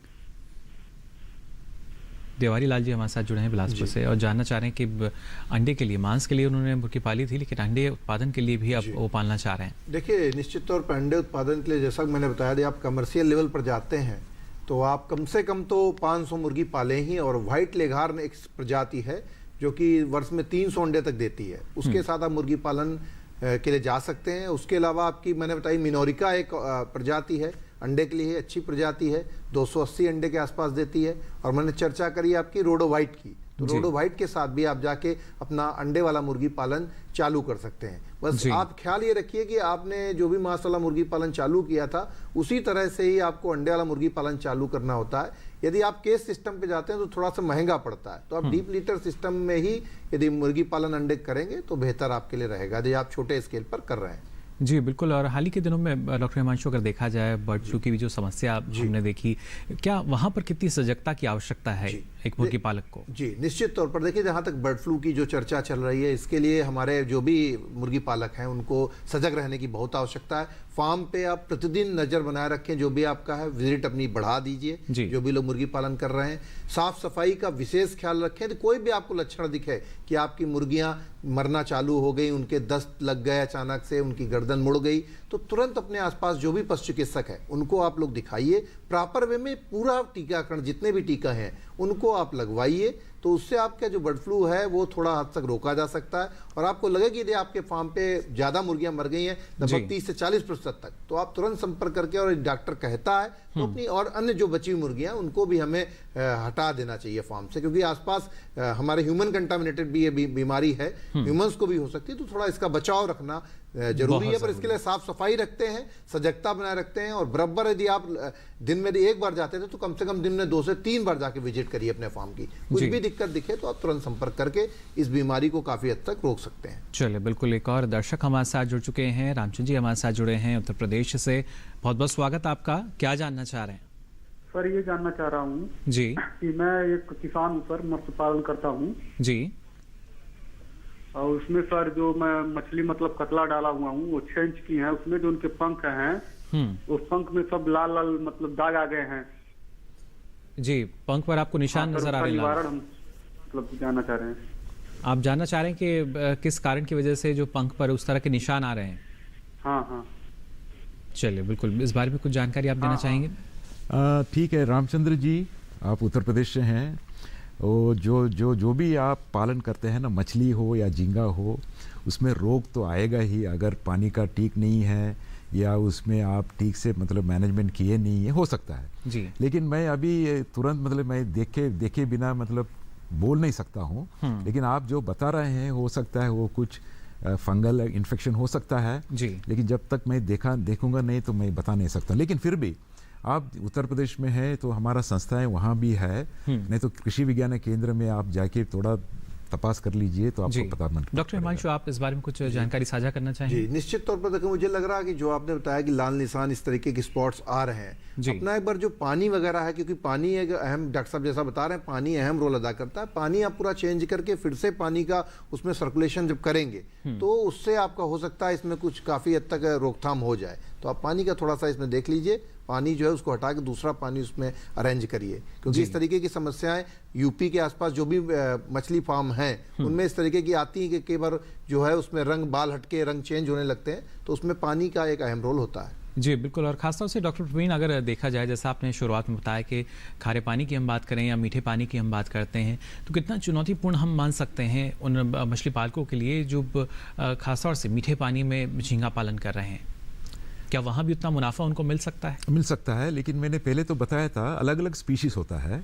देवारी लाल जी हमारे साथ जुड़े हैं बिलासपुर से और जानना चाह रहे हैं कि अंडे के लिए, मांस के लिए उन्होंने मुर्गी पाली थी, लेकिन अंडे उत्पादन के लिए भी अब वो पालना चाह रहे हैं। देखिए, निश्चित तौर पर अंडे उत्पादन के लिए जैसा मैंने बताया था, आप कमर्शियल लेवल पर जाते हैं तो आप कम से कम तो 500 मुर्गी पालें ही। और व्हाइट लेघार्न एक प्रजाति है जो कि वर्ष में 300 अंडे तक देती है, उसके साथ आप मुर्गी पालन के लिए जा सकते हैं। उसके अलावा आपकी मैंने बताई मिनोरिका एक प्रजाति है, अंडे के लिए अच्छी प्रजाति है, 280 अंडे के आसपास देती है। और मैंने चर्चा करी आपकी रोडो व्हाइट की, तो रोडो व्हाइट के साथ भी आप जाके अपना अंडे वाला मुर्गी पालन चालू कर सकते हैं। बस आप ख्याल ये रखिए कि आपने जो भी मांस मुर्गी पालन चालू किया था उसी तरह से ही आपको अंडे वाला मुर्गी पालन चालू करना होता है। यदि आप केस सिस्टम पे जाते हैं तो थोड़ा सा महंगा पड़ता है, तो आप डीप लीटर सिस्टम में ही यदि मुर्गी पालन अंडे करेंगे तो बेहतर आपके लिए रहेगा यदि आप छोटे स्केल पर कर रहे हैं। जी बिल्कुल। और हाल ही के दिनों में डॉक्टर हिमांशु अगर देखा जाए बर्ड फ्लू की भी जो समस्या हमने देखी, क्या वहाँ पर कितनी सजगता की आवश्यकता है एक मुर्गी पालक को? जी निश्चित तौर पर देखिए, जहाँ तक बर्ड फ्लू की जो चर्चा चल रही है इसके लिए हमारे जो भी मुर्गी पालक हैं उनको सजग रहने की बहुत आवश्यकता है। फार्म पे आप प्रतिदिन नज़र बनाए रखें, जो भी आपका है विजिट अपनी बढ़ा दीजिए, जो भी लोग मुर्गी पालन कर रहे हैं। साफ सफाई का विशेष ख्याल रखें। तो कोई भी आपको लक्षण दिखे कि आपकी मुर्गियां मरना चालू हो गई, उनके दस्त लग गए अचानक से, उनकी गर्दन मुड़ गई, तो तुरंत अपने आसपास जो भी पशु चिकित्सक है उनको आप लोग दिखाइए। प्रॉपर वे में पूरा टीकाकरण जितने भी टीका हैं उनको आप लगवाइए, तो उससे आपका जो बर्ड फ्लू है वो थोड़ा हद तक रोका जा सकता है। और आपको लगे कि यदि आपके फार्म पे ज़्यादा मुर्गियां मर गई हैं लगभग 30 से 40% तक, तो आप तुरंत संपर्क करके, और डॉक्टर कहता है तो अपनी और अन्य जो बची हुई मुर्गियां उनको भी हमें हटा देना चाहिए फार्म से, क्योंकि आसपास हमारे ह्यूमन कंटामिनेटेड भी ये बीमारी है, ह्यूमंस को भी हो सकती है, तो थोड़ा इसका बचाव रखना जरूरी है। पर इसके लिए साफ सफाई रखते हैं, सजगता बनाए रखते हैं, और बराबर यदि आप दिन में एक बार जाते थे तो कम से कम दिन में 2 से 3 बार जाके विजिट करिए अपने फार्म की। कुछ भी दिक्कत दिखे तो आप तुरंत संपर्क करके इस बीमारी को काफी हद तक रोक सकते हैं। चलिए बिल्कुल। एक और दर्शक हमारे साथ जुड़ चुके हैं, रामचंद्र जी हमारे साथ जुड़े हैं उत्तर प्रदेश से। बहुत बहुत स्वागत आपका। क्या जानना चाह रहे हैं? सर ये जानना चाह रहा हूँ जी कि मैं एक किसान हूँ सर, मत्स्य पालन करता हूँ जी, और उसमें सर जो मैं मछली मतलब कतला डाला हुआ हूँ वो 6 इंच की है, उसमें जो उनके पंख हैं उस पंख में सब लाल लाल मतलब दाग आ गए हैं। जी, पंख पर आपको निशान नजर आ रहे हैं? निवारण हम मतलब जानना चाह रहे हैं। आप जानना चाह रहे हैं कि किस कारण की वजह से जो पंख पर उस तरह के निशान आ रहे हैं? हाँ हाँ। चलिए बिल्कुल, इस बारे में कुछ जानकारी आप देना चाहेंगे? ठीक है रामचंद्र जी, आप उत्तर प्रदेश से हैं। वो जो भी आप पालन करते हैं ना, मछली हो या झींगा हो, उसमें रोग तो आएगा ही अगर पानी का ठीक नहीं है या उसमें आप ठीक से मतलब मैनेजमेंट किए नहीं है, हो सकता है जी। लेकिन मैं अभी तुरंत मतलब मैं देखे बिना मतलब बोल नहीं सकता हूँ। लेकिन आप जो बता रहे हैं हो सकता है वो कुछ फंगल इन्फेक्शन हो सकता है जी। लेकिन जब तक मैं देखूंगा नहीं तो मैं बता नहीं सकता। लेकिन फिर भी आप उत्तर प्रदेश में है तो हमारा संस्थाएं वहाँ भी है, नहीं तो कृषि विज्ञान केंद्र में आप जाके थोड़ा तपास कर लीजिए तो आपको पता मन। डॉक्टर हिमांशु, आप इस बारे में कुछ जानकारी साझा करना चाहेंगे? जी निश्चित तौर पर देखो, मुझे लग रहा है कि जो आपने बताया कि लाल निशान इस तरीके के स्पॉट्स आ रहे हैं, अपना एक बार जो पानी वगैरह है, क्योंकि पानी एक अहम, डॉक्टर साहब जैसा बता रहे हैं, पानी अहम रोल अदा करता है। पानी आप पूरा चेंज करके फिर से पानी का उसमें सर्कुलेशन जब करेंगे तो उससे आपका हो सकता है इसमें कुछ काफ़ी हद तक रोकथाम हो जाए। तो आप पानी का थोड़ा सा इसमें देख लीजिए, पानी जो है उसको हटा के दूसरा पानी उसमें अरेंज करिए, क्योंकि इस तरीके की समस्याएं यूपी के आसपास जो भी मछली फार्म हैं उनमें इस तरीके की आती हैं कि कई बार जो है उसमें रंग बाल हटके रंग चेंज होने लगते हैं, तो उसमें पानी का एक अहम रोल होता है। जी बिल्कुल। और खासतौर से डॉक्टर प्रवीण, अगर देखा जाए जैसा आपने शुरुआत में बताया कि खारे पानी की हम बात करें या मीठे पानी की हम बात करते हैं, तो कितना चुनौतीपूर्ण हम मान सकते हैं उन मछली पालकों के लिए जो खासतौर से मीठे पानी में झींगा पालन कर रहे हैं? क्या वहाँ भी उतना मुनाफा उनको मिल सकता है? मिल सकता है, लेकिन मैंने पहले तो बताया था अलग अलग स्पीशीज होता है।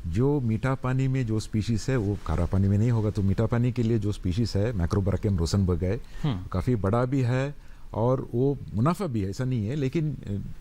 जो मीठा पानी में जो स्पीशीज है वो खारा पानी में नहीं होगा। तो मीठा पानी के लिए जो स्पीशीज है मैक्रोब्राचियम रोसेनबर्ग है, काफ़ी बड़ा भी है और वो मुनाफा भी है, ऐसा नहीं है। लेकिन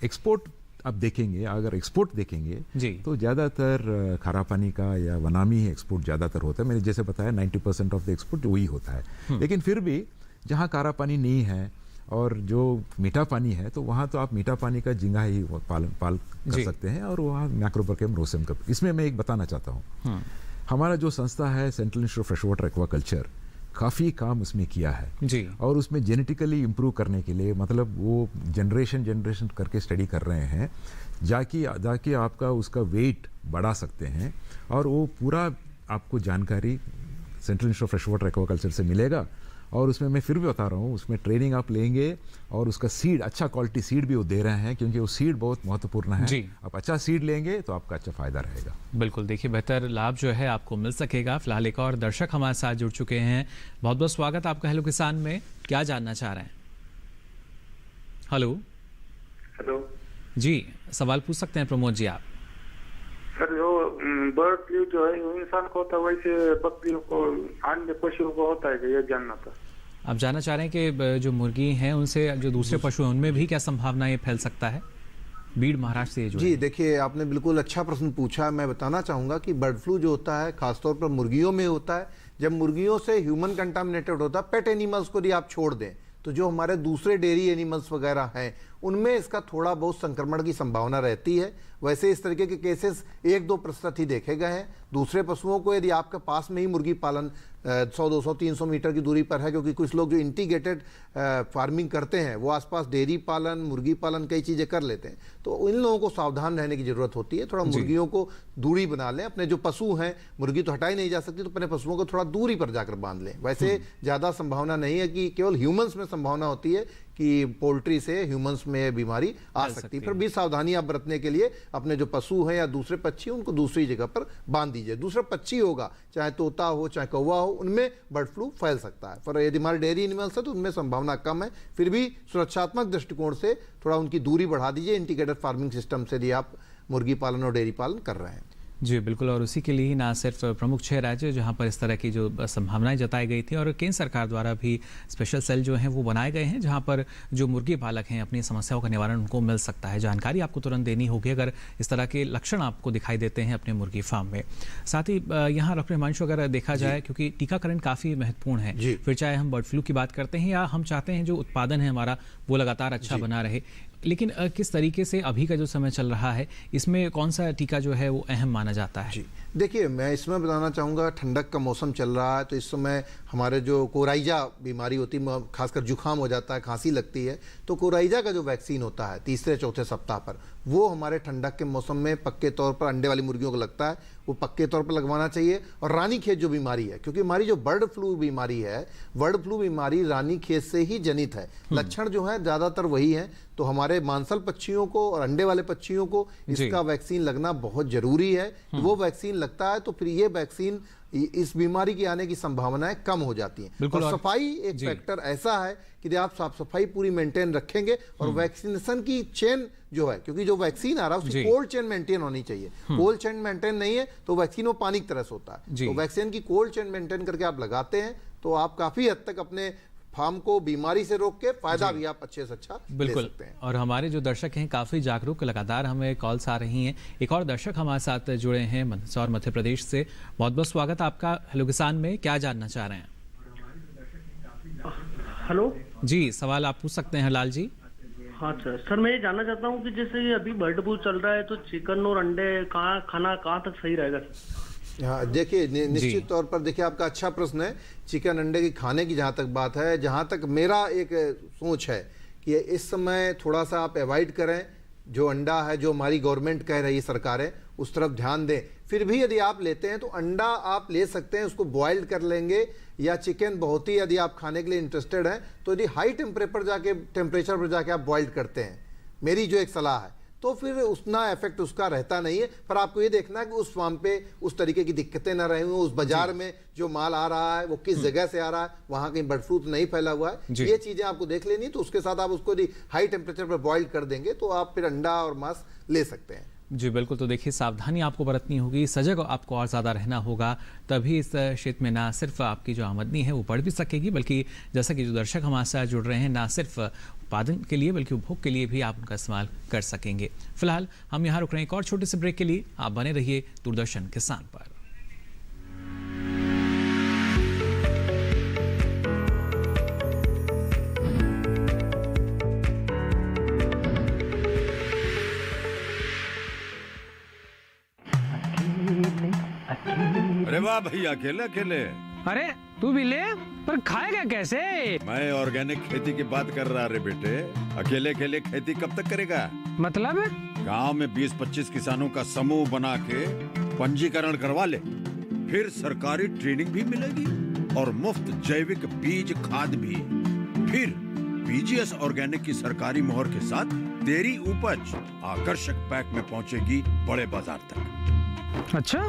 एक्सपोर्ट आप देखेंगे, अगर एक्सपोर्ट देखेंगे तो ज़्यादातर खारा पानी का या वनामी एक्सपोर्ट ज़्यादातर होता है। मैंने जैसे बताया 90% ऑफ द एक्सपोर्ट वही होता है। लेकिन फिर भी जहाँ खारा पानी नहीं है और जो मीठा पानी है तो वहाँ तो आप मीठा पानी का झींगा ही पाल कर सकते हैं, और वहाँ मैक्रोब्राचियम रोसेनबर्ग। इसमें मैं एक बताना चाहता हूँ, हमारा जो संस्था है central institute of fresh water aquaculture, काफ़ी काम उसमें किया है जी। और उसमें जेनेटिकली इम्प्रूव करने के लिए मतलब वो जनरेशन करके स्टडी कर रहे हैं, जाके आपका उसका वेट बढ़ा सकते हैं। और वो पूरा आपको जानकारी central institute of fresh water aquaculture से मिलेगा और उसमें मैं फिर भी बता रहा हूँ, उसमें ट्रेनिंग आप लेंगे और उसका सीड, अच्छा क्वालिटी सीड भी वो दे रहे हैं, क्योंकि वो सीड बहुत महत्वपूर्ण है जी। आप अच्छा सीड लेंगे तो आपका अच्छा फायदा रहेगा। बिल्कुल, देखिए बेहतर लाभ जो है आपको मिल सकेगा। फिलहाल एक और दर्शक हमारे साथ जुड़ चुके हैं, बहुत बहुत स्वागत आपका हेलो किसान में। क्या जानना चाह रहे हैं? हेलो जी, सवाल पूछ सकते हैं प्रमोद जी आप। सर, जो बर्ड फ्लू जो है वो इंसान को होता है, वैसे बकरियों को, अन्य पशुओं को होता है कि ये जानना था। आप जानना चाह रहे हैं कि जो मुर्गी हैं उनसे जो दूसरे पशु हैं उनमें भी क्या संभावना ये फैल सकता है? बीड़ महाराष्ट्र से जी, देखिए आपने बिल्कुल अच्छा प्रश्न पूछा। मैं बताना चाहूँगा कि बर्ड फ्लू जो होता है खासतौर पर मुर्गियों में होता है। जब मुर्गियों से ह्यूमन कंटामिनेटेड होता है, पेट एनिमल्स को यदि आप छोड़ दें तो जो हमारे दूसरे डेयरी एनिमल्स वगैरह हैं उनमें इसका थोड़ा बहुत संक्रमण की संभावना रहती है। वैसे इस तरीके के केसेस 1-2% ही देखे गए हैं। दूसरे पशुओं को यदि आपके पास में ही मुर्गी पालन 100, 200, 300 मीटर की दूरी पर है, क्योंकि कुछ लोग जो इंटीग्रेटेड फार्मिंग करते हैं वो आसपास डेयरी पालन, मुर्गी पालन कई चीज़ें कर लेते हैं, तो इन लोगों को सावधान रहने की ज़रूरत होती है। थोड़ा मुर्गियों को दूरी बना लें। अपने जो पशु हैं, मुर्गी तो हटाई नहीं जा सकती, तो अपने पशुओं को थोड़ा दूरी पर जाकर बांध लें। वैसे ज़्यादा संभावना नहीं है कि केवल ह्यूमन्स में संभावना होती है कि पोल्ट्री से ह्यूमंस में बीमारी आ सकती है। फिर भी सावधानी आप बरतने के लिए अपने जो पशु हैं या दूसरे पक्षी उनको दूसरी जगह पर बांध दीजिए। दूसरा पक्षी होगा, चाहे तोता हो चाहे कौवा हो, उनमें बर्ड फ्लू फैल सकता है। पर यदि हमारे डेयरी एनिमल्स है तो उनमें संभावना कम है। फिर भी सुरक्षात्मक दृष्टिकोण से थोड़ा उनकी दूरी बढ़ा दीजिए इंटीग्रेटेड फार्मिंग सिस्टम से, यदि आप मुर्गी पालन और डेयरी पालन कर रहे हैं। जी बिल्कुल, और उसी के लिए ही ना सिर्फ प्रमुख 6 राज्य जहां पर इस तरह की जो संभावनाएं जताई गई थी, और केंद्र सरकार द्वारा भी स्पेशल सेल जो हैं वो बनाए गए हैं जहां पर जो मुर्गी पालक हैं अपनी समस्याओं का निवारण उनको मिल सकता है। जानकारी आपको तुरंत देनी होगी अगर इस तरह के लक्षण आपको दिखाई देते हैं अपने मुर्गी फार्म में। साथ ही यहाँ डॉक्टर हिमांशु अगर देखा जाए, क्योंकि टीकाकरण काफ़ी महत्वपूर्ण है, फिर चाहे हम बर्ड फ्लू की बात करते हैं या हम चाहते हैं जो उत्पादन है हमारा वो लगातार अच्छा बना रहे, लेकिन किस तरीके से अभी का जो समय चल रहा है इसमें कौन सा टीका जो है वो अहम माना जाता है? जी देखिए, मैं इसमें बताना चाहूँगा, ठंडक का मौसम चल रहा है तो इस समय हमारे जो कोराइजा बीमारी होती है, खासकर जुकाम हो जाता है, खांसी लगती है, तो कोराइजा का जो वैक्सीन होता है 3-4 सप्ताह पर, वो हमारे ठंडक के मौसम में पक्के तौर पर अंडे वाली मुर्गियों को लगता है, वो पक्के तौर पर लगवाना चाहिए। और रानीखेत जो बीमारी है, क्योंकि हमारी जो बर्ड फ्लू बीमारी है, बर्ड फ्लू बीमारी रानीखेत से ही जनित है, लक्षण जो है ज़्यादातर वही हैं, तो हमारे मांसल पक्षियों को और अंडे वाले पक्षियों को इसका वैक्सीन लगना बहुत जरूरी है। वो वैक्सीन लगता है तो फिर ये वैक्सीन इस बीमारी की आने की संभावनाएं कम हो जाती हैं। और सफाई एक फैक्टर ऐसा है कि यदि आप साफ सफाई पूरी मेंटेन रखेंगे और वैक्सीनेशन की चेन जो है, क्योंकि जो वैक्सीन आ रहा है उसकी कोल्ड चेन मेंटेन होनी चाहिए। कोल्ड चेन मेंटेन नहीं है तो वैक्सीन वो पानी की तरह से होता है। तो वैक्सीन की कोल्ड चेन मेंटेन करके आप लगाते हैं तो आप काफी हद तक अपने फार्म को बीमारी से रोक के फायदा भी आप अच्छे से अच्छा ले सकते हैं। और हमारे जो दर्शक हैं काफ़ी जागरूक, लगातार हमें कॉल्स आ रही हैं। एक और दर्शक हमारे साथ जुड़े हैं मंदसौर मध्य प्रदेश से, बहुत बहुत स्वागत आपका हेलो किसान में। क्या जानना चाह रहे हैं? हेलो जी, सवाल आप पूछ सकते हैं लाल जी। हाँ सर, मैं ये जानना चाहता हूँ कि जैसे ये अभी बर्ड फ्लू चल रहा है तो चिकन और अंडे कहाँ तक सही रहेगा? हाँ देखिए, निश्चित तौर पर देखिए आपका अच्छा प्रश्न है। चिकन अंडे की खाने की जहाँ तक बात है, जहाँ तक मेरा एक सोच है कि इस समय थोड़ा सा आप अवॉइड करें। जो अंडा है, जो हमारी गवर्नमेंट कह रही है, सरकारें उस तरफ ध्यान दें। फिर भी यदि आप लेते हैं तो अंडा आप ले सकते हैं, उसको बॉइल्ड कर लेंगे, या चिकन बहुत ही यदि आप खाने के लिए इंटरेस्टेड हैं तो यदि हाई टेम्परेचर पर जाके आप बॉइल्ड करते हैं, मेरी जो एक सलाह है, तो फिर उतना इफेक्ट उसका रहता नहीं है। पर आपको ये देखना है कि उस फार्म पे उस तरीके की दिक्कतें ना रही, उस बाजार में जो माल आ रहा है वो किस जगह से आ रहा है, वहाँ कहीं बर्ड फ्लू तो नहीं फैला हुआ है, ये चीज़ें आपको देख लेनी। तो उसके साथ आप उसको यदि हाई टेम्परेचर पर बॉइल्ड कर देंगे तो आप फिर अंडा और मांस ले सकते हैं। जी बिल्कुल, तो देखिए सावधानी आपको बरतनी होगी, सजग आपको और ज़्यादा रहना होगा, तभी इस क्षेत्र में ना सिर्फ आपकी जो आमदनी है वो बढ़ भी सकेगी, बल्कि जैसा कि जो दर्शक हमारे साथ जुड़ रहे हैं, ना सिर्फ उत्पादन के लिए बल्कि उपभोग के लिए भी आप उनका इस्तेमाल कर सकेंगे। फिलहाल हम यहाँ रुक रहे हैं एक और छोटे से ब्रेक के लिए। आप बने रहिए दूरदर्शन किसान पर। अरे वाह भैया, अकेले अकेले। अरे तू भी ले, पर खाएगा कैसे? मैं ऑर्गेनिक खेती की बात कर रहा रे बेटे। अकेले अकेले खेती कब तक करेगा? मतलब गांव में 20-25 किसानों का समूह बना के पंजीकरण करवा ले, फिर सरकारी ट्रेनिंग भी मिलेगी और मुफ्त जैविक बीज खाद भी। फिर पीजीएस ऑर्गेनिक की सरकारी मोहर के साथ तेरी उपज आकर्षक पैक में पहुंचेगी बड़े बाजार तक। अच्छा?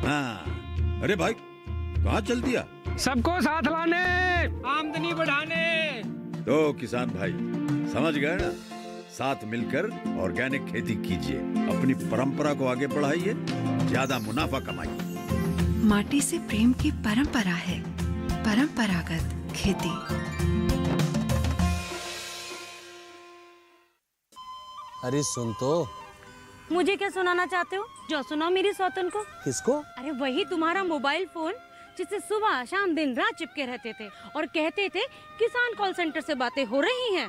हाँ, अरे भाई कहाँ चल दिया? सबको साथ लाने, आमदनी बढ़ाने। तो किसान भाई समझ गए ना? साथ मिलकर ऑर्गेनिक खेती कीजिए, अपनी परंपरा को आगे बढ़ाइए, ज्यादा मुनाफा कमाइए। माटी से प्रेम की परंपरा है, परंपरागत खेती। अरे सुन तो। मुझे क्या सुनाना चाहते हो? जो सुनाओ मेरी सौतन को। किसको? अरे वही तुम्हारा मोबाइल फोन जिससे सुबह शाम दिन रात चिपके रहते थे और कहते थे किसान कॉल सेंटर से बातें हो रही हैं।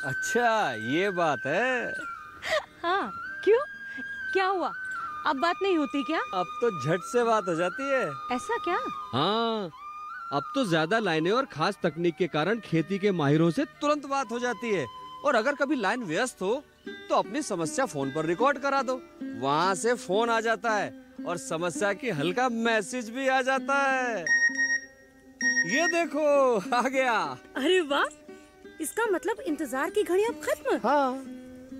अच्छा ये बात है। हाँ, क्यों? क्या हुआ? अब बात नहीं होती क्या? अब तो झट से बात हो जाती है। ऐसा क्या? हाँ, अब तो ज्यादा लाइनें और खास तकनीक के कारण खेती के माहिरों से तुरंत बात हो जाती है। और अगर कभी लाइन व्यस्त हो तो अपनी समस्या फोन पर रिकॉर्ड करा दो, वहाँ से फोन आ जाता है और समस्या की हल का मैसेज भी आ जाता है। ये देखो आ गया। अरे वाह, इसका मतलब इंतजार की घड़ी अब खत्म। हाँ।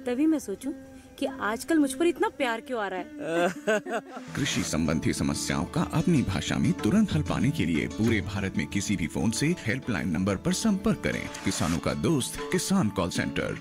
तभी मैं सोचूं कि आजकल मुझ पर इतना प्यार क्यों आ रहा है। कृषि संबंधी समस्याओं का अपनी भाषा में तुरंत हल पाने के लिए पूरे भारत में किसी भी फोन से हेल्पलाइन नंबर पर संपर्क करें। किसानों का दोस्त किसान कॉल सेंटर।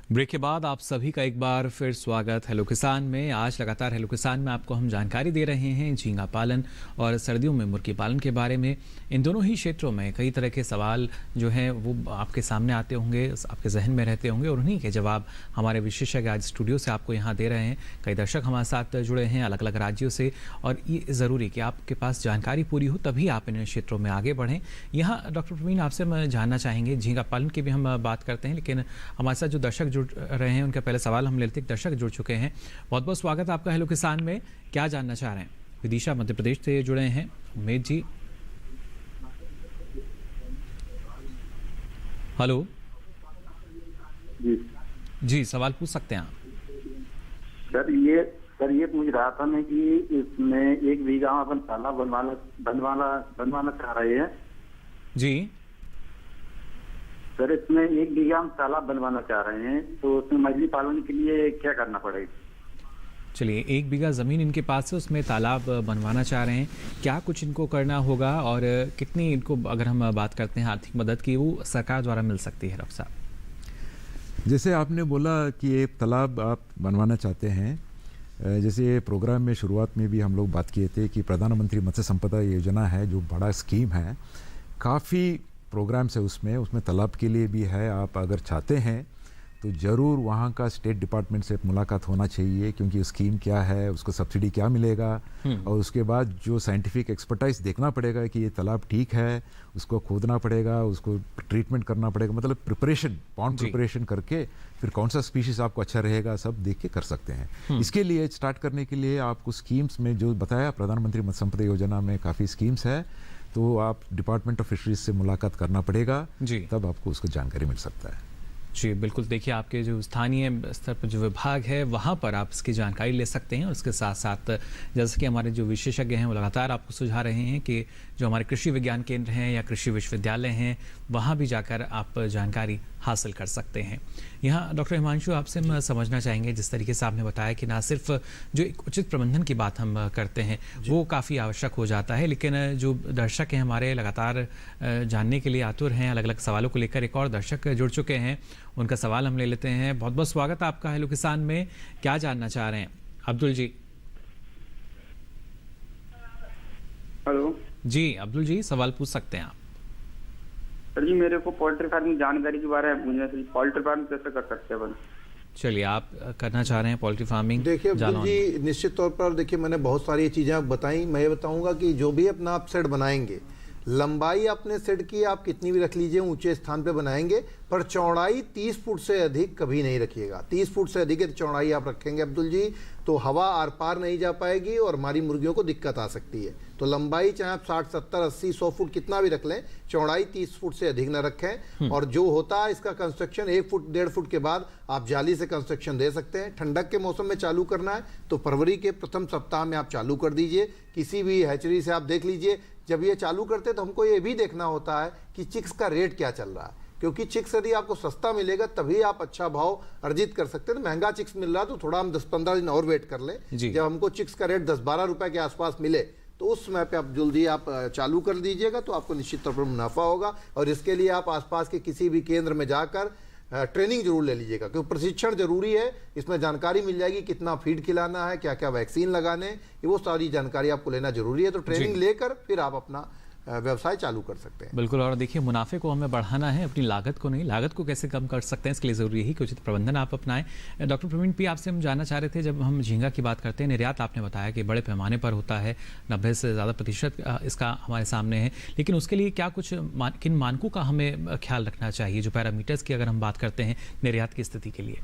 ब्रेक के बाद आप सभी का एक बार फिर स्वागत हेलो किसान में। आज लगातार हेलो किसान में आपको हम जानकारी दे रहे हैं झींगा पालन और सर्दियों में मुर्गी पालन के बारे में। इन दोनों ही क्षेत्रों में कई तरह के सवाल जो हैं वो आपके सामने आते होंगे, आपके जहन में रहते होंगे और उन्हीं के जवाब हमारे विशेषज्ञ आज स्टूडियो से आपको यहाँ दे रहे हैं। कई दर्शक हमारे साथ जुड़े हैं अलग अलग राज्यों से और ये ज़रूरी कि आपके पास जानकारी पूरी हो तभी आप इन क्षेत्रों में आगे बढ़ें। यहाँ डॉक्टर प्रवीण आपसे मैं जानना चाहेंगे, झींगा पालन की भी हम बात करते हैं लेकिन हमारे साथ जो दर्शक जुड़ रहे हैं उनका पहले सवाल हम लेते हैं। दर्शक जुड़ चुके हैं, बहुत बहुत स्वागत आपका हेलो किसान में। क्या जानना चाह रहे हैं? विदिशा मध्य प्रदेश से जुड़े हैं उमेद जी। हेलो जी, सवाल पूछ सकते हैं आप। सर ये पूछ रहा था मैं कि इसमें 1 बीघा अपन तालाब बनवाना चाह रहे हैं जी। सर इसमें 1 बीघा हम तालाब बनवाना चाह रहे हैं, तो उसमें मछली पालन के लिए क्या करना पड़ेगा? चलिए, 1 बीघा ज़मीन इनके पास है, उसमें तालाब बनवाना चाह रहे हैं। क्या कुछ इनको करना होगा और कितनी इनको, अगर हम बात करते हैं आर्थिक मदद की, वो सरकार द्वारा मिल सकती है? डॉक्टर साहब, जैसे आपने बोला कि एक तालाब आप बनवाना चाहते हैं, जैसे प्रोग्राम में शुरुआत में भी हम लोग बात किए थे कि प्रधानमंत्री मत्स्य संपदा योजना है जो बड़ा स्कीम है, काफ़ी प्रोग्राम्स है उसमें तालाब के लिए भी है। आप अगर चाहते हैं तो ज़रूर वहाँ का स्टेट डिपार्टमेंट से मुलाकात होना चाहिए, क्योंकि स्कीम क्या है, उसको सब्सिडी क्या मिलेगा और उसके बाद जो साइंटिफिक एक्सपर्टाइज देखना पड़ेगा कि ये तालाब ठीक है, उसको खोदना पड़ेगा, उसको ट्रीटमेंट करना पड़ेगा, मतलब प्रिपरेशन, पॉन्ड प्रिपरेशन करके फिर कौन सा स्पीशीज आपको अच्छा रहेगा सब देख के कर सकते हैं। इसके लिए स्टार्ट करने के लिए आपको स्कीम्स में जो बताया प्रधानमंत्री मत्स्य संपदा योजना में काफ़ी स्कीम्स है, तो आप डिपार्टमेंट ऑफ फिशरीज से मुलाकात करना पड़ेगा जी, तब आपको उसको जानकारी मिल सकता है। जी बिल्कुल, देखिए आपके जो स्थानीय स्तर पर जो विभाग है वहाँ पर आप इसकी जानकारी ले सकते हैं और इसके साथ साथ जैसे कि हमारे जो विशेषज्ञ हैं वो लगातार आपको सुझा रहे हैं कि जो हमारे कृषि विज्ञान केंद्र हैं या कृषि विश्वविद्यालय हैं वहाँ भी जाकर आप जानकारी हासिल कर सकते हैं। यहाँ डॉक्टर हिमांशु आपसे हम समझना चाहेंगे, जिस तरीके से आपने बताया कि ना सिर्फ जो एक उचित प्रबंधन की बात हम करते हैं वो काफ़ी आवश्यक हो जाता है, लेकिन जो दर्शक हैं हमारे लगातार जानने के लिए आतुर हैं, अलग अलग सवालों को लेकर एक और दर्शक जुड़ चुके हैं, उनका सवाल हम ले लेते हैं। बहुत बहुत स्वागत आपका हेलो किसान में। क्या जानना चाह रहे हैं? अब्दुल जी। हेलो जी, अब्दुल जी सवाल पूछ सकते हैं आप। सर जी, मेरे को पोल्ट्री फार्मिंग जानकारी के बारे में पूछना है, पोल्ट्री फार्मिंग कैसे कर सकते हैं? चलिए, आप करना चाह रहे हैं पोल्ट्री फार्मिंग? देखिए अब्दुल जी, निश्चित तौर पर देखिए मैंने बहुत सारी चीज़ें आप बताई। मैं ये बताऊंगा कि जो भी अपना आप सेट बनाएंगे, लंबाई अपने सेट की आप कितनी भी रख लीजिए, ऊंचे स्थान पे बनाएंगे, पर चौड़ाई 30 फुट से अधिक कभी नहीं रखिएगा। 30 फुट से अधिक चौड़ाई आप रखेंगे अब्दुल जी तो हवा आर पार नहीं जा पाएगी और हमारी मुर्गियों को दिक्कत आ सकती है। तो लंबाई चाहे आप 60, 70, 80, 100 फुट कितना भी रख लें, चौड़ाई 30 फुट से अधिक न रखें। और जो होता है इसका कंस्ट्रक्शन 1 फुट 1.5 फुट के बाद आप जाली से कंस्ट्रक्शन दे सकते हैं। ठंडक के मौसम में चालू करना है तो फरवरी के प्रथम सप्ताह में आप चालू कर दीजिए। किसी भी हैचरी से आप देख लीजिए, जब ये चालू करते तो हमको ये भी देखना होता है कि चिक्स का रेट क्या चल रहा है, क्योंकि चिक्स यदि आपको सस्ता मिलेगा तभी आप अच्छा भाव अर्जित कर सकते हैं। तो महंगा चिक्स मिल रहा है तो थोड़ा हम 10-15 दिन और वेट कर लें। जब हमको चिक्स का रेट 10-12 रुपए के आसपास मिले तो उस समय पे आप जल्दी आप चालू कर दीजिएगा, तो आपको निश्चित तौर पर मुनाफा होगा। और इसके लिए आप आसपास के किसी भी केंद्र में जाकर ट्रेनिंग जरूर ले लीजिएगा, क्योंकि प्रशिक्षण जरूरी है। इसमें जानकारी मिल जाएगी कितना फीड खिलाना है, क्या क्या वैक्सीन लगाने, ये वो सारी जानकारी आपको लेना जरूरी है। तो ट्रेनिंग लेकर फिर आप अपना व्यवसाय चालू कर सकते हैं। बिल्कुल। और देखिए, मुनाफे को हमें बढ़ाना है, अपनी लागत को नहीं। लागत को कैसे कम कर सकते हैं, इसके लिए ज़रूरी है कि उचित प्रबंधन आप अपनाएं। डॉक्टर प्रवीण पी, आपसे हम जानना चाह रहे थे, जब हम झींगा की बात करते हैं, निर्यात आपने बताया कि बड़े पैमाने पर होता है, 90 से ज़्यादा प्रतिशत इसका हमारे सामने है, लेकिन उसके लिए क्या कुछ किन मानकों का हमें ख्याल रखना चाहिए, जो पैरामीटर्स की अगर हम बात करते हैं निर्यात की स्थिति के लिए?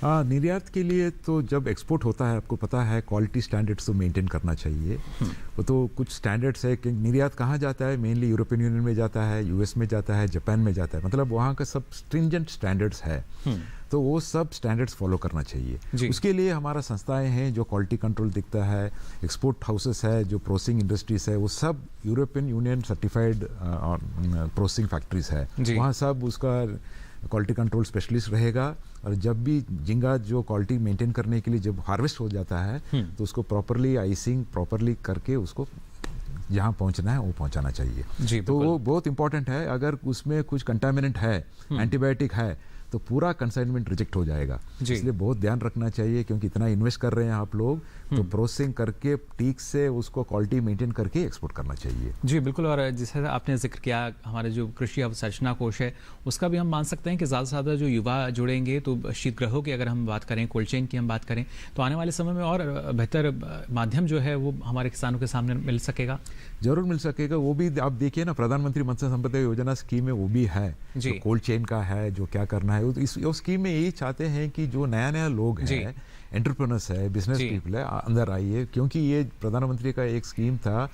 निर्यात के लिए तो जब एक्सपोर्ट होता है, आपको पता है क्वालिटी स्टैंडर्ड्स तो मेंटेन करना चाहिए। वो तो कुछ स्टैंडर्ड्स है कि निर्यात कहाँ जाता है, मेनली यूरोपियन यूनियन में जाता है, यूएस में जाता है, जापान में जाता है, मतलब वहाँ का सब स्ट्रिंजेंट स्टैंडर्ड्स है। तो वो सब स्टैंडर्ड्स फॉलो करना चाहिए। उसके लिए हमारा संस्थाएं हैं जो क्वालिटी कंट्रोल दिखता है, एक्सपोर्ट हाउसेस है, जो प्रोसेसिंग इंडस्ट्रीज है, वो सब European union certified processing factories है। वहाँ सब उसका क्वालिटी कंट्रोल स्पेशलिस्ट रहेगा। और जब भी झींगा जो क्वालिटी मेंटेन करने के लिए जब हार्वेस्ट हो जाता है तो उसको प्रॉपरली आइसिंग प्रॉपरली करके उसको जहाँ पहुँचना है वो पहुँचाना चाहिए। तो वो बहुत इंपॉर्टेंट है। अगर उसमें कुछ कंटामिनेंट है, एंटीबायोटिक है, तो पूरा कंसाइनमेंट रिजेक्ट हो जाएगा। इसलिए बहुत ध्यान रखना चाहिए, क्योंकि इतना इन्वेस्ट कर रहे हैं आप लोग, तो प्रोसेसिंग करके ठीक से उसको क्वालिटी मेंटेन करके एक्सपोर्ट करना चाहिए। जी बिल्कुल। और जैसे आपने जिक्र किया, हमारे जो कृषि अवसंरचना कोष है उसका भी हम मान सकते हैं कि ज़्यादा से ज़्यादा जो युवा जुड़ेंगे, तो शीतगृहों की अगर हम बात करें, कोल्ड चेन की हम बात करें, तो आने वाले समय में और बेहतर माध्यम जो है वो हमारे किसानों के सामने मिल सकेगा। जरूर मिल सकेगा। वो भी आप देखिए ना, प्रधानमंत्री मत्स्य संपदा योजना स्कीम में वो भी है, जो कोल्ड चेन का है, जो क्या करना है। इस स्कीम में यही चाहते हैं कि जो नया नया लोग हैं, एंटरप्रेन्योर्स है, बिजनेस पीपल है, अंदर आइए, क्योंकि ये प्रधानमंत्री का एक स्कीम था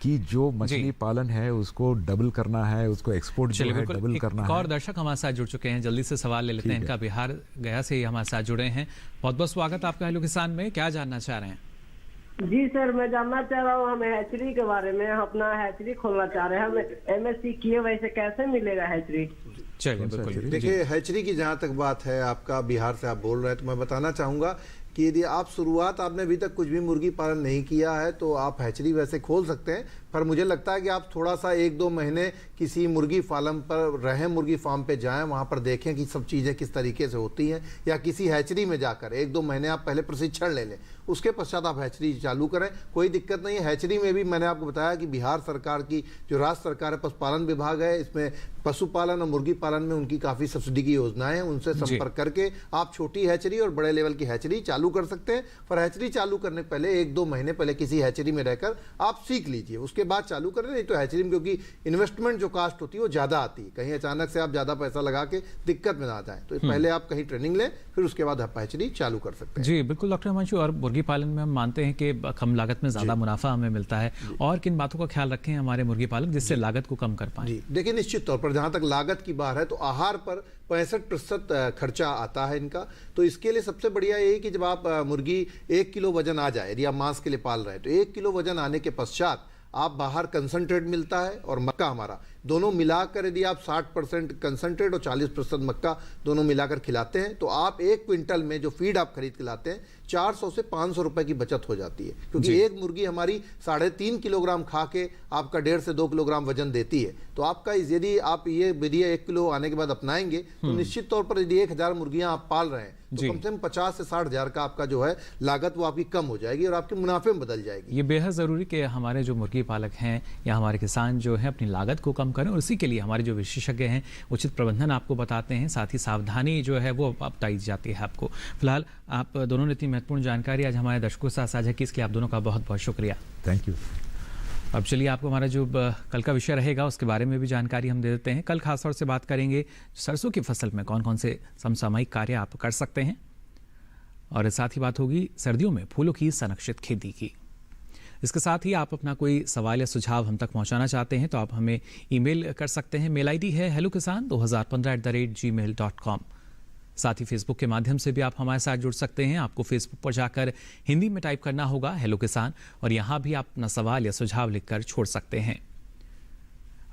कि जो मछली पालन है उसको डबल करना है, उसको एक्सपोर्ट जो है डबल करना है। और दर्शक हमारे साथ जुड़ चुके हैं, जल्दी से सवाल ले लेते हैं इनका। बिहार गया से हमारे साथ जुड़े हैं, बहुत बहुत स्वागत आपका हेलो किसान में। क्या जानना चाह रहे हैं? जी सर, मैं जानना चाह रहा हूँ, हम हैचरी के बारे में, अपना हैचरी खोलना चाह रहे हैं। हम एमएससी किए, वैसे कैसे मिलेगा हैचरी? चलिए बिल्कुल। देखिए, हैचरी की जहाँ तक बात है, आपका बिहार से आप बोल रहे हैं, तो मैं बताना चाहूँगा कि यदि आप शुरुआत, आपने अभी तक कुछ भी मुर्गी पालन नहीं किया है तो आप हैचरी वैसे खोल सकते हैं। पर मुझे लगता है कि आप थोड़ा सा 1-2 महीने किसी मुर्गी फार्म पर रहें, मुर्गी फार्म पे जाएं, वहाँ पर देखें कि सब चीज़ें किस तरीके से होती हैं, या किसी हैचरी में जाकर 1-2 महीने आप पहले प्रशिक्षण ले लें, उसके पश्चात आप हैचरी चालू करें। कोई दिक्कत नहीं है। हैचरी में भी मैंने आपको बताया कि बिहार सरकार की जो राज्य सरकार है, पशुपालन विभाग है, इसमें पशुपालन और मुर्गी पालन में उनकी काफ़ी सब्सिडी की योजनाएं हैं। उनसे संपर्क करके आप छोटी हैचरी और बड़े लेवल की हैचरी चालू कर सकते हैं। पर हैचरी चालू करने पहले 1-2 महीने पहले किसी हैचरी में रहकर आप सीख लीजिए, उसके बाद चालू करें। नहीं तो हैचरी में क्योंकि इन्वेस्टमेंट जो कास्ट होती है वो ज़्यादा आती है, कहीं अचानक से आप ज़्यादा पैसा लगा के दिक्कत में ना आ जाए, तो पहले आप कहीं ट्रेनिंग लें, फिर उसके बाद आप हैचरी चालू कर सकते हैं। जी बिल्कुल डॉक्टर हिमांशु। और मुर्गी पालन में हम मानते हैं कि कम लागत में ज़्यादा मुनाफा हमें मिलता है, और किन बातों का ख्याल रखें हमारे मुर्गी पालक जिससे लागत को कम कर पाएं? जी देखिए, निश्चित तौर पर जहाँ तक लागत की बात है तो आहार पर 65% खर्चा आता है इनका। तो इसके लिए सबसे बढ़िया यही कि जब आप मुर्गी 1 किलो वजन आ जाए, यदि आप मांस के लिए पाल रहे हैं, तो 1 किलो वजन आने के पश्चात आप बाहर कंसंट्रेट मिलता है और मक्का हमारा, दोनों मिलाकर यदि आप 60% कंसंट्रेट और 40% मक्का दोनों मिलाकर खिलाते हैं, तो आप 1 क्विंटल में जो फीड आप खरीद के लाते हैं 400 से 500 रुपए की बचत हो जाती है। क्योंकि एक मुर्गी हमारी 3.5 किलोग्राम खा के आपका 1.5 से 2 किलोग्राम वजन देती है। तो आपका यदि आप ये विधि 1 किलो आने के बाद अपनाएंगे तो निश्चित तौर पर यदि 1000 मुर्गियां आप पाल रहे हैं तो कम से कम 50 से 60 हजार का आपका जो है लागत वो आपकी कम हो जाएगी और आपके मुनाफे में बदल जाएगी। ये बेहद ज़रूरी कि हमारे जो मुर्गी पालक हैं या हमारे किसान जो हैं अपनी लागत को कम करें, और इसी के लिए हमारे जो विशेषज्ञ हैं उचित प्रबंधन आपको बताते हैं, साथ ही सावधानी जो है वो बताई जाती है आपको। फिलहाल आप दोनों ने इतनी महत्वपूर्ण जानकारी आज हमारे दर्शकों के साथ साझा की, इसके लिए आप दोनों का बहुत बहुत शुक्रिया। Thank you. अब चलिए आपको हमारा जो कल का विषय रहेगा उसके बारे में भी जानकारी हम दे देते हैं। कल खासतौर से बात करेंगे सरसों की फसल में कौन कौन से समसामयिक कार्य आप कर सकते हैं, और साथ ही बात होगी सर्दियों में फूलों की संरक्षित खेती की। इसके साथ ही आप अपना कोई सवाल या सुझाव हम तक पहुंचाना चाहते हैं तो आप हमें ईमेल कर सकते हैं। मेल आईडी है hellokisan2015@gmail.com। साथ ही फेसबुक के माध्यम से भी आप हमारे साथ जुड़ सकते हैं। आपको फेसबुक पर जाकर हिंदी में टाइप करना होगा हेलो किसान, और यहाँ भी आप अपना सवाल या सुझाव लिखकर छोड़ सकते हैं।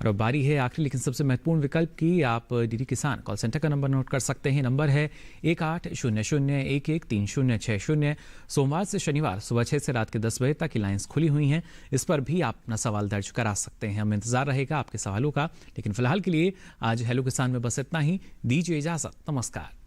और अब बारी है आखिरी लेकिन सबसे महत्वपूर्ण विकल्प की। आप डीडी किसान कॉल सेंटर का नंबर नोट कर सकते हैं। नंबर है 1800113060। सोमवार से शनिवार सुबह 6 से रात के 10 बजे तक की लाइन्स खुली हुई हैं। इस पर भी आप अपना सवाल दर्ज करा सकते हैं। हमें इंतजार रहेगा आपके सवालों का। लेकिन फिलहाल के लिए आज हेलो किसान में बस इतना ही। दीजिए इजाजत, नमस्कार।